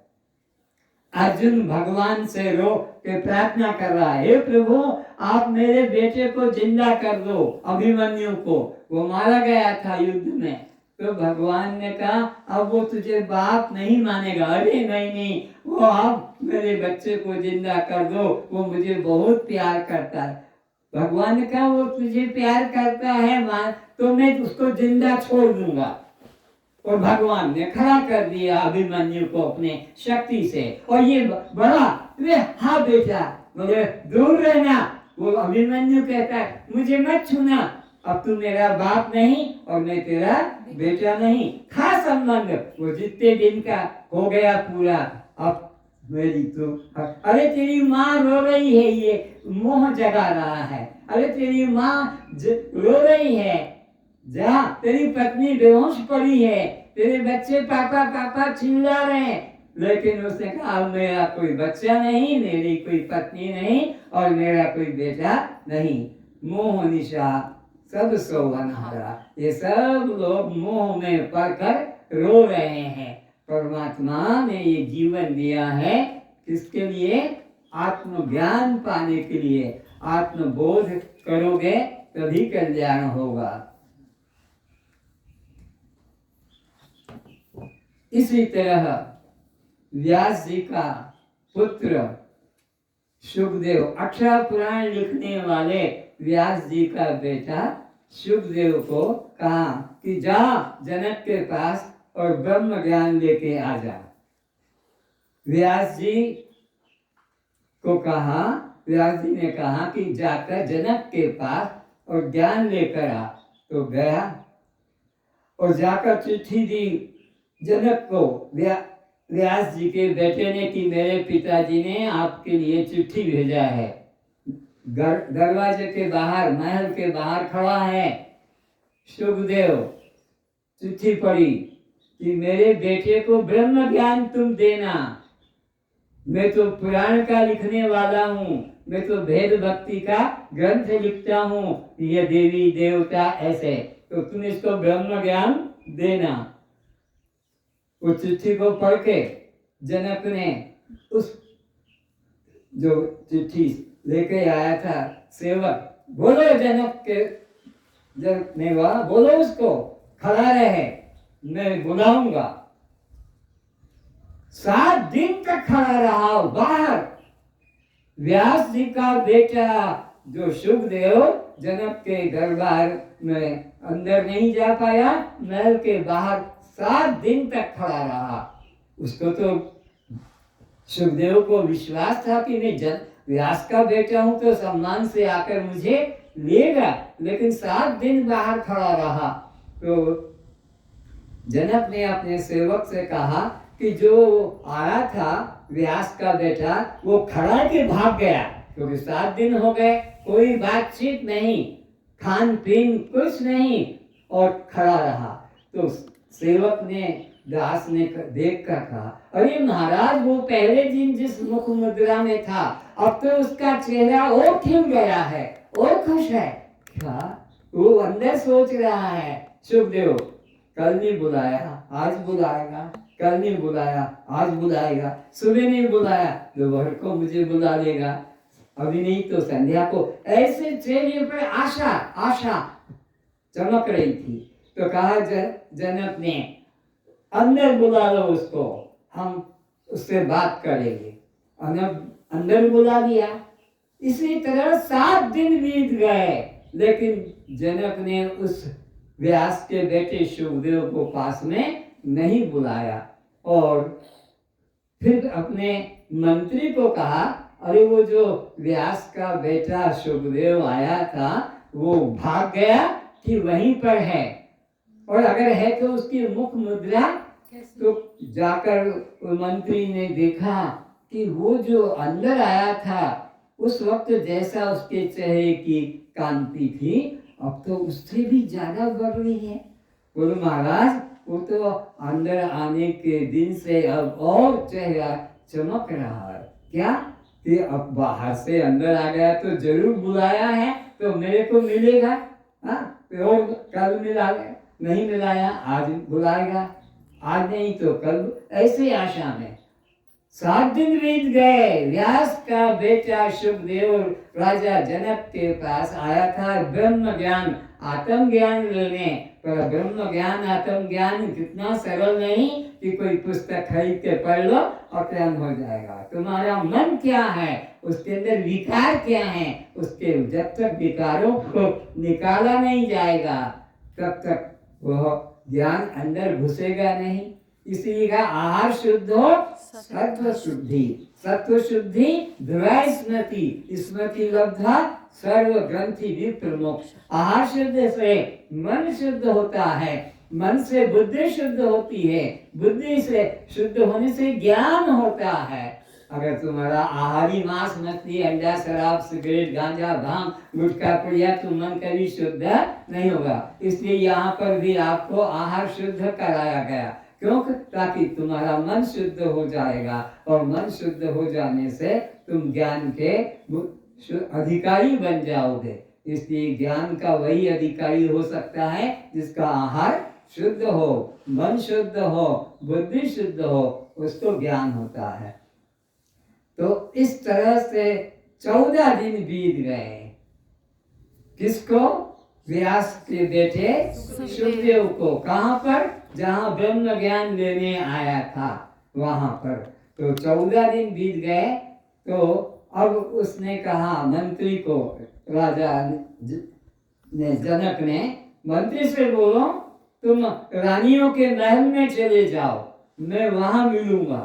S2: अर्जुन भगवान से रो के प्रार्थना कर रहा है, हे प्रभु, आप मेरे बेटे को जिंदा कर दो, अभिमन्यु को, वो मारा गया था युद्ध में। तो भगवान ने कहा, अब वो तुझे बाप नहीं मानेगा। अरे नहीं नहीं, वो आप मेरे बच्चे को जिंदा कर दो, वो मुझे बहुत प्यार करता है। भगवान ने कहा, वो तुझे प्यार करता है मान तो मैं उसको जिंदा छोड़ दूंगा। और भगवान ने खड़ा कर दिया अभिमन्यु को अपने शक्ति से, और ये बड़ा, हाँ बेटा मुझे दूर रहना। वो अभिमन्यु कहता है, मुझे मत छूना, अब तू मेरा बाप नहीं और मैं तेरा बेटा नहीं, खा संबंध। वो जितने दिन का हो गया पूरा, अब मेरी तो, अरे तेरी माँ रो रही है, ये मोह जगा रहा है, अरे तेरी माँ रो रही है, जा, तेरी पत्नी बेहोश पड़ी है, तेरे बच्चे पापा पापा चिल्ला रहे हैं। लेकिन उसने कहा, मेरा कोई बच्चा नहीं, मेरी कोई पत्नी नहीं और मेरा कोई बेटा नहीं। मोह निशा सब सौवनहारा, ये सब लोग मोह में पड़कर रो रहे हैं। परमात्मा ने ये जीवन दिया है किसके लिए? आत्मज्ञान पाने के लिए। आत्मबोध करोगे तभी कल्याण होगा। इसी तरह व्यास जी का पुत्र शुकदेव, 18 पुराण लिखने वाले व्यास जी का बेटा शुकदेव को कहा कि जा जनक के पास और ब्रह्म ज्ञान लेके आ जा। व्यास जी को कहा, व्यास जी ने कहा कि जाकर जनक के पास और ज्ञान लेकर आ। तो गया और जाकर चिट्ठी दी जनक को। व्यास जी के बेटे ने कि मेरे पिताजी ने आपके लिए चिट्ठी भेजा है। दरवाजे के बाहर, महल के बाहर खड़ा है शुकदेव। चिट्ठी पढ़ी कि मेरे बेटे को ब्रह्म ज्ञान तुम देना। मैं तो पुराण का लिखने वाला हूँ, मैं तो भेद भक्ति का ग्रंथ लिखता हूँ, ये देवी देवता ऐसे, तो तुम इसको ब्रह्म ज्ञान देना। उस चिट्ठी को पढ़ के जनक ने उस जो चिट्ठी लेके आया था सेवक, बोलो जनक के, जनक ने कहा बोलो उसको खड़ा रहे, मैं बुलाऊंगा। 7 दिन तक खड़ा रहा बाहर। व्यास जी का बेटा जो शुकदेव जनक के दरबार में अंदर नहीं जा पाया, महल के बाहर 7 दिन तक खड़ा रहा। उसको तो शुकदेव को विश्वास था कि मैं व्यास का बेटा हूं तो सम्मान से आकर मुझे लेगा, लेकिन 7 दिन बाहर खड़ा रहा। तो जनक ने अपने सेवक से कहा कि जो आया था व्यास का बेटा वो खड़ा के भाग गया, क्योंकि 7 दिन हो गए, कोई बातचीत नहीं, खान पीन कुछ नहीं, और खड़ा रहा। तो सेवक ने, दास ने देख कर कहा, अरे महाराज वो पहले दिन जिस मुख मुद्रा में था अब तो उसका चेहरा और खिल गया है, और खुश है। क्या? वो अंदर सोच रहा है शुकदेव, कल नहीं बुलाया आज बुलाएगा, कल नहीं बुलाया आज बुलाएगा, सुबह नहीं बुलाया दोपहर को मुझे बुला लेगा, अभी नहीं तो संध्या को। ऐसे चेहरे पर आशा आशा चमक रही थी। तो कहा जनक ने, अंदर बुला लो उसको, हम उससे बात करेंगे। अंदर बुला लिया। इसी तरह 7 दिन बीत गए, लेकिन जनक ने उस व्यास के बेटे शुकदेव को पास में नहीं बुलाया। और फिर अपने मंत्री को कहा, अरे वो जो व्यास का बेटा शुकदेव आया था वो भाग गया कि वहीं पर है, और अगर है तो उसकी मुख मुद्रा। तो जाकर मंत्री ने देखा कि वो जो अंदर आया था उस वक्त जैसा उसके चेहरे की कांति थी अब तो उससे भी ज्यादा बढ़ रही है। बोलो महाराज वो तो अंदर आने के दिन से अब और चेहरा चमक रहा है। क्या कि अब बाहर से अंदर आ गया तो जरूर बुलाया है तो मेरे को मिलेगा। हाँ तो कल मिला नहीं मिलाया आज बुलाएगा, आज नहीं तो कल, ऐसे आशा में 7 दिन बीत गए। व्यास का बेटा शुकदेव राजा जनक के पास आया था ब्रह्म ज्ञान आत्म ज्ञान लेने, पर ब्रह्म ज्ञान आत्म ज्ञान कितना सरल नहीं कि कोई पुस्तक खरीद के पढ़ लो और ज्ञान हो जाएगा। तुम्हारा मन क्या है, उसके अंदर विकार क्या है, उसके जब तक विकारों को निकाला नहीं जाएगा तब तक वह ज्ञान अंदर घुसेगा नहीं। इसलिए कहा आहार शुद्ध हो सत्व शुद्धि, सत्व शुद्धि ध्रुव स्मृति, स्मृति लब्धा सर्व ग्रंथि विप्र मोक्ष। आहार शुद्ध से मन शुद्ध होता है, मन से बुद्धि शुद्ध होती है, बुद्धि से शुद्ध होने से ज्ञान होता है। अगर तुम्हारा आहारी मांस मछली अंडा शराब सिगरेट गांजा भांग गुटखा पुड़िया तो मन कभी शुद्ध नहीं होगा। इसलिए यहाँ पर भी आपको आहार शुद्ध कराया गया, क्यों? ताकि तुम्हारा मन शुद्ध हो जाएगा, और मन शुद्ध हो जाने से तुम ज्ञान के अधिकारी बन जाओगे। इसलिए ज्ञान का वही अधिकारी हो सकता है जिसका आहार शुद्ध हो, मन शुद्ध हो, बुद्धि शुद्ध हो, उसको ज्ञान होता है। तो इस तरह से 14 दिन बीत गए। किसको? व्यास के बेटे सुखदेव को। कहाँ पर? जहाँ ब्रह्म ज्ञान लेने आया था वहां पर। तो 14 दिन बीत गए। तो अब उसने कहा मंत्री को, राजा ने, जनक ने मंत्री से बोलो तुम रानियों के महल में चले जाओ, मैं वहां मिलूंगा।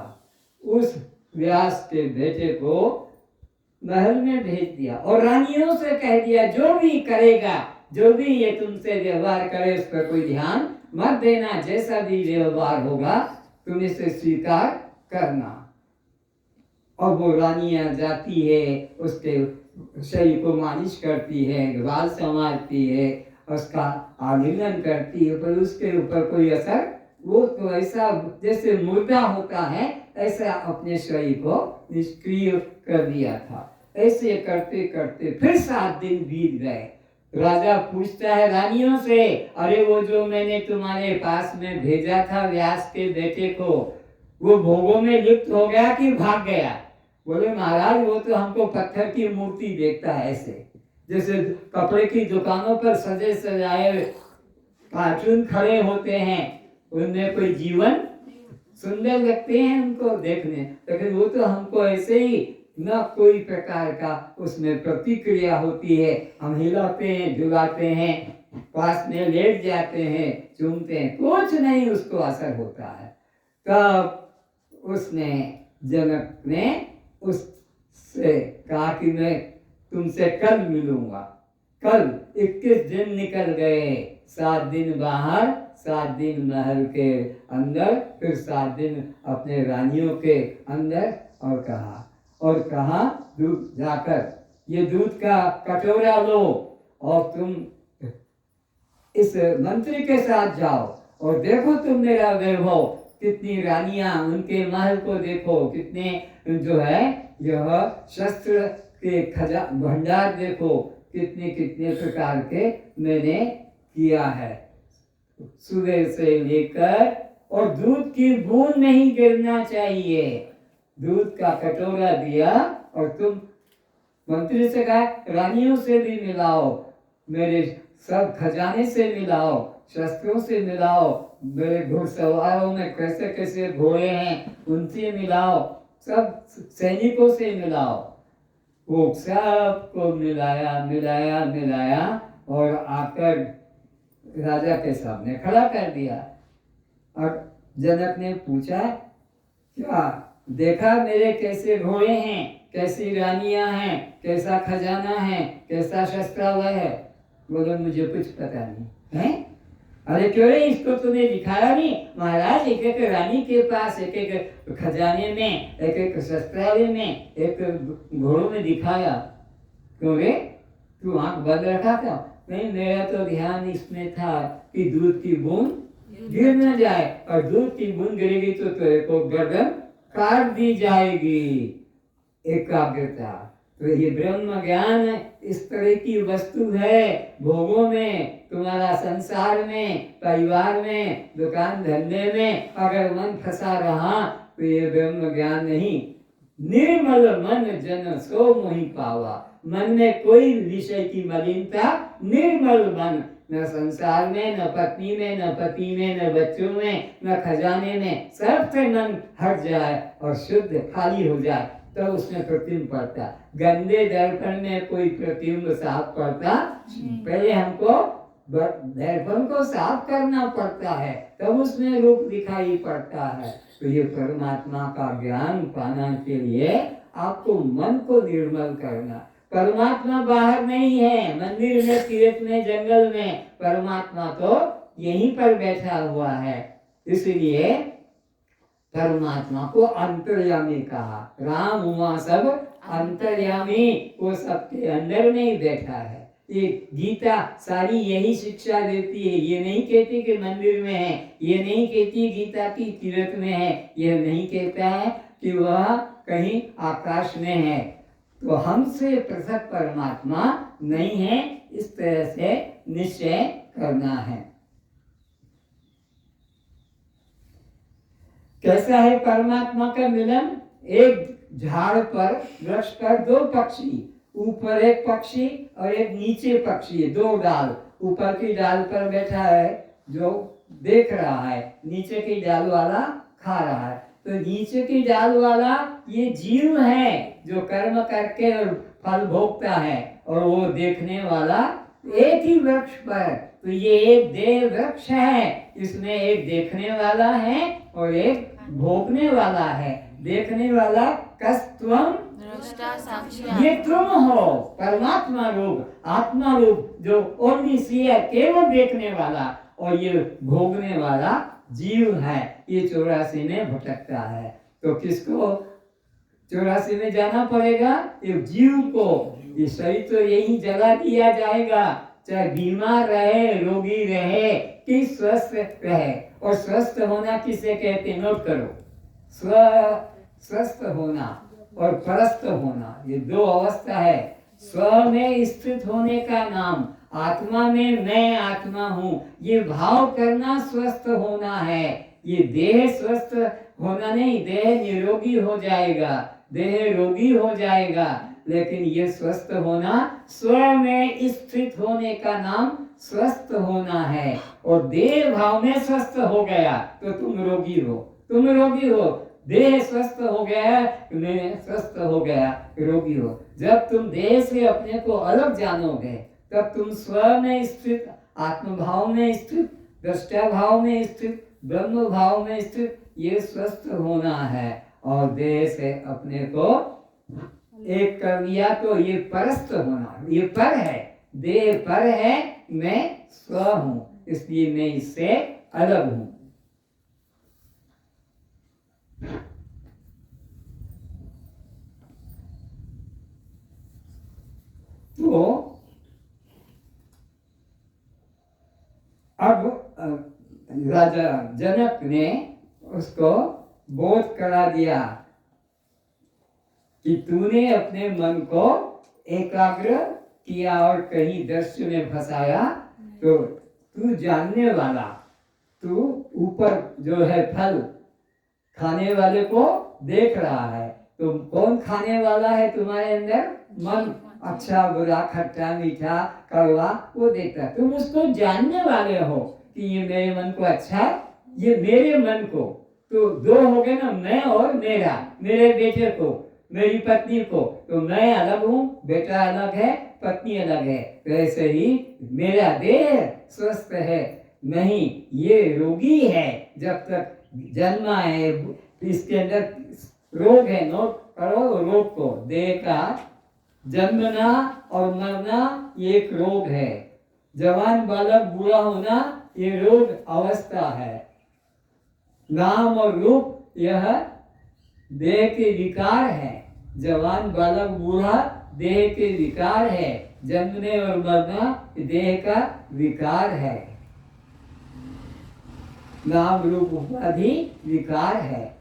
S2: उस व्यास के बेटे को महल में भेज दिया और रानियों से कह दिया जो भी करेगा, जो भी ये तुमसे व्यवहार करे उस पर कोई ध्यान मत देना, जैसा भी व्यवहार होगा तुम इसे स्वीकार करना। और वो रानियां जाती है, उसके शरीर को मालिश करती है, बाल संवारती है, उसका आलिंगन करती है, पर उसके ऊपर कोई असर, वो तो ऐसा जैसे मुर्दा होता है ऐसा अपने शरीर को निष्क्रिय कर दिया था। ऐसे करते करते फिर 7 दिन बीत गए। राजा पूछता है रानियों से, अरे वो जो मैंने तुम्हारे पास में भेजा था व्यास के बेटे को, वो भोगों में लिप्त हो गया कि भाग गया? बोले महाराज वो तो हमको पत्थर की मूर्ति देखता है, ऐसे जैसे कपड़े की दुकानों पर सजे सजाए कार्टून खड़े होते हैं, उनमें कोई जीवन सुंदर लगते हैं उनको देखने, लेकिन वो तो हमको ऐसे ही न कोई प्रकार का उसमें प्रतिक्रिया होती है। हम हिलाते हैं, झुलाते हैं, पास में लेट जाते हैं, चूमते हैं, कुछ नहीं उसको असर होता है। तब उसने, जनक ने उससे कहा कि मैं तुमसे कल मिलूंगा। कल 21 दिन निकल गए, 7 दिन बाहर, 7 दिन महल के अंदर, फिर 7 दिन अपने रानियों के अंदर। और कहा दूध जाकर ये दूध का कटोरा लो और तुम इस मंत्री के साथ जाओ और देखो तुम मेरा वैभव, कितनी रानियां, उनके महल को देखो, कितने जो है यह शस्त्र के भंडार देखो, कितने कितने प्रकार के मैंने किया है सुबह से लेकर, और दूध की बूंद नहीं गिरना चाहिए। दूध का कटोरा दिया और तुम मंत्री से कहा रानियों से भी मिलाओ, मेरे सब खजाने से मिलाओ, शस्त्रों से मिलाओ, मेरे घुड़सवारों में कैसे कैसे घोड़े हैं उनसे मिलाओ, सब सैनिकों से मिलाओ। वो सबको मिलाया मिलाया मिलाया और आकर राजा के सामने खड़ा कर दिया। और जनक ने पूछा क्या देखा मेरे कैसे घोड़े हैं, कैसी रानियां हैं, कैसा खजाना है, कैसा शस्त्रालय है? बोलो मुझे कुछ पता नहीं है। अरे क्यों रे, इसको तूने दिखाया नहीं? महाराज एक एक रानी के पास, एक एक खजाने में, एक एक शस्त्रालय में, एक घोड़ों में दिखाया। क्यों रे, तू आंख बंद रखा था? नहीं, मेरा तो ध्यान इसमें था कि दूध की बूंद गिर न जाए, और दूध की बूंद गिरेगी तो तेरे को गर्दन काट दी जाएगी। एकाग्रता, तो ये ब्रह्म ज्ञान इस तरह की वस्तु है। भोगों में, तुम्हारा संसार में, परिवार में, दुकान धंधे में अगर मन फंसा रहा तो ये ब्रह्म ज्ञान नहीं। निर्मल मन जन सो मोहि पावा, मन में कोई विषय की मलिनता, निर्मल मन, न संसार में, न पत्नी में, न पति में, न बच्चों में, न खजाने में, सब से मन हट जाए और शुद्ध खाली हो जाए तो उसमें प्रतिबिंब पड़ता। गंदे दर्पण में कोई प्रतिबिंब साफ पड़ता? पहले हमको दर्पण को साफ करना पड़ता है, तब उसमें रूप दिखाई पड़ता है। तो ये परमात्मा का ज्ञान पाने के लिए आपको मन को निर्मल करना। परमात्मा बाहर नहीं है, मंदिर में, तीर्थ में, जंगल में, परमात्मा तो यहीं पर बैठा हुआ है। इसलिए परमात्मा को अंतर्यामी कहा। राम हुआ सब अंतर्यामी, वो सबके अंदर में ही बैठा है। ये गीता सारी यही शिक्षा देती है। ये नहीं कहती कि मंदिर में है, ये नहीं कहती गीता की तीर्थ में है, ये नहीं कहता है कि वह कहीं आकाश में है। तो हमसे पृथक परमात्मा नहीं है, इस तरह से निश्चय करना है। कैसा है परमात्मा का मिलन? एक झाड़ पर, वृक्ष पर दो पक्षी, ऊपर एक पक्षी और एक नीचे पक्षी, दो डाल। ऊपर की डाल पर बैठा है जो देख रहा है, नीचे की डाल वाला खा रहा है। तो नीचे की डाल वाला ये जीव है जो कर्म करके फल भोगता है, और वो देखने वाला एक ही वृक्ष पर। तो ये एक देह वृक्ष है, इसमें एक देखने वाला है और एक भोगने वाला है। देखने वाला कस्तवम,
S1: दृष्टा साक्षी
S2: ये तुम हो, परमात्मा रूप, आत्मा रूप, जो ओमनीसियर, केवल देखने वाला, और ये भोगने वाला जीव है। ये 84 में भटकता है। तो किसको 84 में जाना पड़ेगा? ये जीव को। ये शरीर तो यही जला दिया जाएगा, चाहे बीमार रहे, रोगी रहे कि स्वस्थ रहे। और स्वस्थ होना किसे कहते हैं? नोट करो, स्वस्थ होना और परस्थ होना, ये दो अवस्था है। स्व में स्थित होने का नाम, आत्मा में मैं आत्मा हूँ, ये भाव करना स्वस्थ होना है। ये देह स्वस्थ होना नहीं, देह निरोगी हो जाएगा, देह रोगी हो जाएगा, लेकिन ये स्वस्थ होना, स्व में स्थित होने का नाम स्वस्थ होना है। और देह भाव में स्वस्थ हो गया तो तुम रोगी हो, तुम रोगी हो। देह स्वस्थ हो गया, मैं स्वस्थ हो गया, रोगी हो। जब तुम देह से अपने को अलग जानोगे, तब तुम स्व में स्थित, आत्म भाव में स्थित, दृष्टा भाव में स्थित, ब्रह्म भाव में स्थित, ये स्वस्थ होना है। और देह से अपने को एक कर लिया तो ये परस्थ होना, ये पर है, देह पर है, मैं स्व हूँ, इसलिए मैं इससे अलग हूँ। तो अब राजा जनक ने उसको बोध करा दिया कि तूने अपने मन को एकाग्र किया और कहीं दृश्य में फंसाया, तो तू जानने वाला, तू ऊपर जो है फल खाने वाले को देख रहा है। तो कौन खाने वाला है तुम्हारे अंदर? मन। अच्छा बुरा, खट्टा मीठा कड़वा, वो देखता है। तुम उसको जानने वाले हो कि ये मेरे मन को अच्छा, ये मेरे मन को। तो दो हो गए ना, मैं और मेरा, मेरे बेटे को, मेरी पत्नी को। तो मैं अलग हूँ, बेटा अलग है, पत्नी अलग है। तो ऐसे ही मेरा देह स्वस्थ है नहीं, ये रोगी है। जब तक जन्मा है, इसके अंदर रोग है। नोट करो रोग को, देह का जन्मना और मरना ये एक रोग है। जवान बालक बूढ़ा होना ये रोग अवस्था है। नाम और रूप यह देह के विकार है। जवान बालक बूढ़ा देह के विकार है, जन्मने और मरना देह का विकार है। नाम रूप उपाधि विकार है।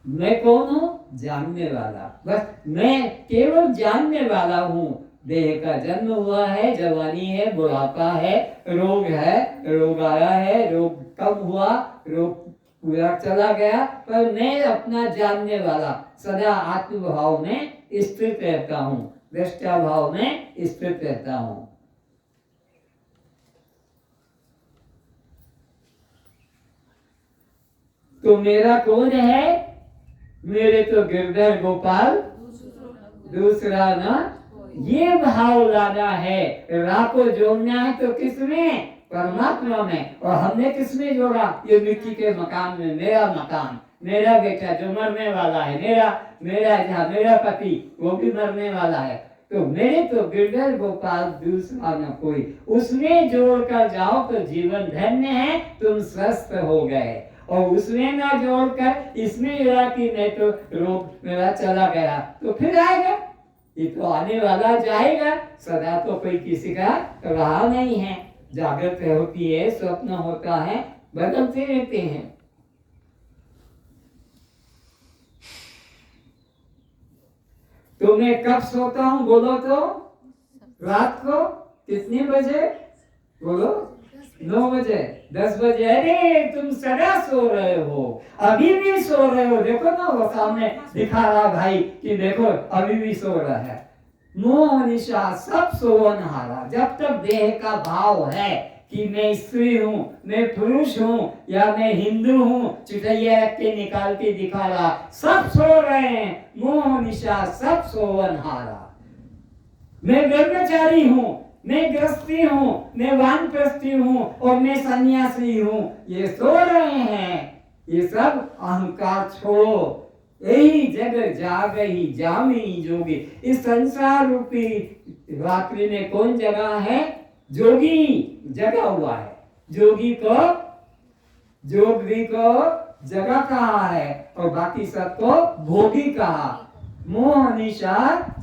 S2: मैं कौन हूँ? जानने वाला। बस मैं केवल जानने वाला हूँ। देह का जन्म हुआ है, जवानी है, बुढ़ापा है, रोग है, रोग आया है, रोग कब हुआ, रोग पूरा चला गया, पर मैं अपना जानने वाला सदा आत्म भाव में स्थित रहता हूँ, दृष्टा भाव में स्थित रहता हूँ। तो मेरा कौन है? मेरे तो गिरधर गोपाल दूसरा ना, ये भाव लाना है। रा को जोड़ना है तो किसमें? परमात्मा में। और हमने किसमें जोड़ा? ये मिट्टी के मकान में। मेरा मकान, मेरा बेटा जो मरने वाला है, मेरा पति वो भी मरने वाला है। तो मेरे तो गिरधर गोपाल दूसरा न कोई, उसमें जोड़ कर जाओ तो जीवन धन्य है, तुम स्वस्थ हो गए। और उसमें ना जोड़कर इसमें जोड़ा कि नहीं तो रोग मेरा चला गया, तो फिर आएगा। ये तो आने वाला जाएगा, सदा तो कोई किसी का रहा नहीं है। जागृत होती है, स्वप्न होता है, बदलते रहते हैं। तो मैं कब सोता हूँ बोलो तो? रात को कितने बजे बोलो? 9 बजे 10 बजे, अरे तुम सदा सो रहे हो, अभी भी सो रहे हो। देखो ना वो सामने दिखा रहा भाई कि देखो अभी भी सो रहा है। मोह निशा सब सोवन हारा। जब तक देह का भाव है कि मैं स्त्री हूँ, मैं पुरुष हूँ, या मैं हिंदू हूँ, चिटैया रख के निकाल के दिखा रहा, सब सो रहे हैं। मोह निशा सब सोवन हारा। मैं ब्रह्मचारी हूँ, मैं गृहस्थी हूँ, मैं वानप्रस्थी हूँ और मैं सन्यासी हूँ, ये सो रहे हैं। ये सब अहंकार छोड़ो। यही जगह जागही जामिनी जोगी। इस संसार रूपी रात्रि में कौन जगह है? जोगी जगा हुआ है। जोगी को जगह कहा है और बाकी सबको भोगी कहा। मोह निशा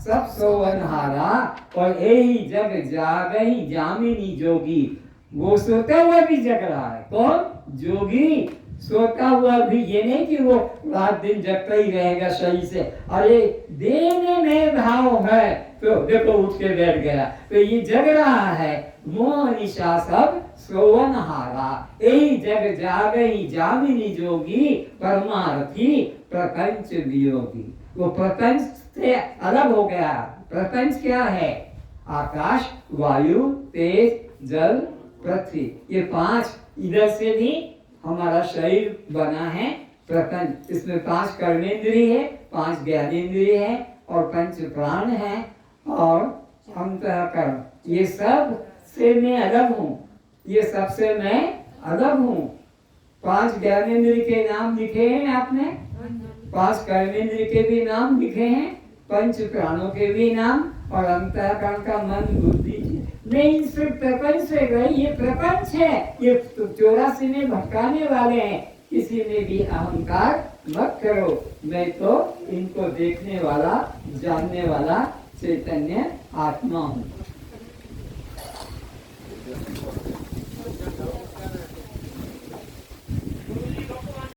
S2: सब सोवन हारा और यही जग जागही जामिनी जोगी। वो सोता हुआ भी जग रहा है। कौन? जोगी। सोता हुआ भी, ये नहीं कि वो रात दिन जगता ही रहेगा सही से। अरे देने में भाव है तो देखो उठ के बैठ गया, तो ये जग रहा है। मोह निशा सब सोवन हारा, यही जग जागही जामिनी जोगी। परमार्थी प्रपंच वियोगी। वो प्रपंच से अलग हो गया। प्रपंच क्या है? आकाश, वायु, तेज, जल, पृथ्वी, ये 5। इधर से भी हमारा शरीर बना है प्रपंच। इसमें 5 कर्मेंद्रिय है, 5 ज्ञानेंद्रिय है और 5 प्राण है और अंतःकरण। ये सब से मैं अलग हूँ, ये सबसे मैं अलग हूँ। 5 ज्ञानेंद्रिय के नाम लिखे हैं आपने, 5 कर्मेंद्रिय के भी नाम लिखे हैं, 5 प्राणों के भी नाम और अंतःकरण का मन बुद्धि। नहीं, सिर्फ प्रपंच से गई। ये प्रपंच है, ये 84 में भटकाने वाले हैं। किसी में भी अहंकार मत करो। मैं तो इनको देखने वाला, जानने वाला चैतन्य आत्मा हूँ।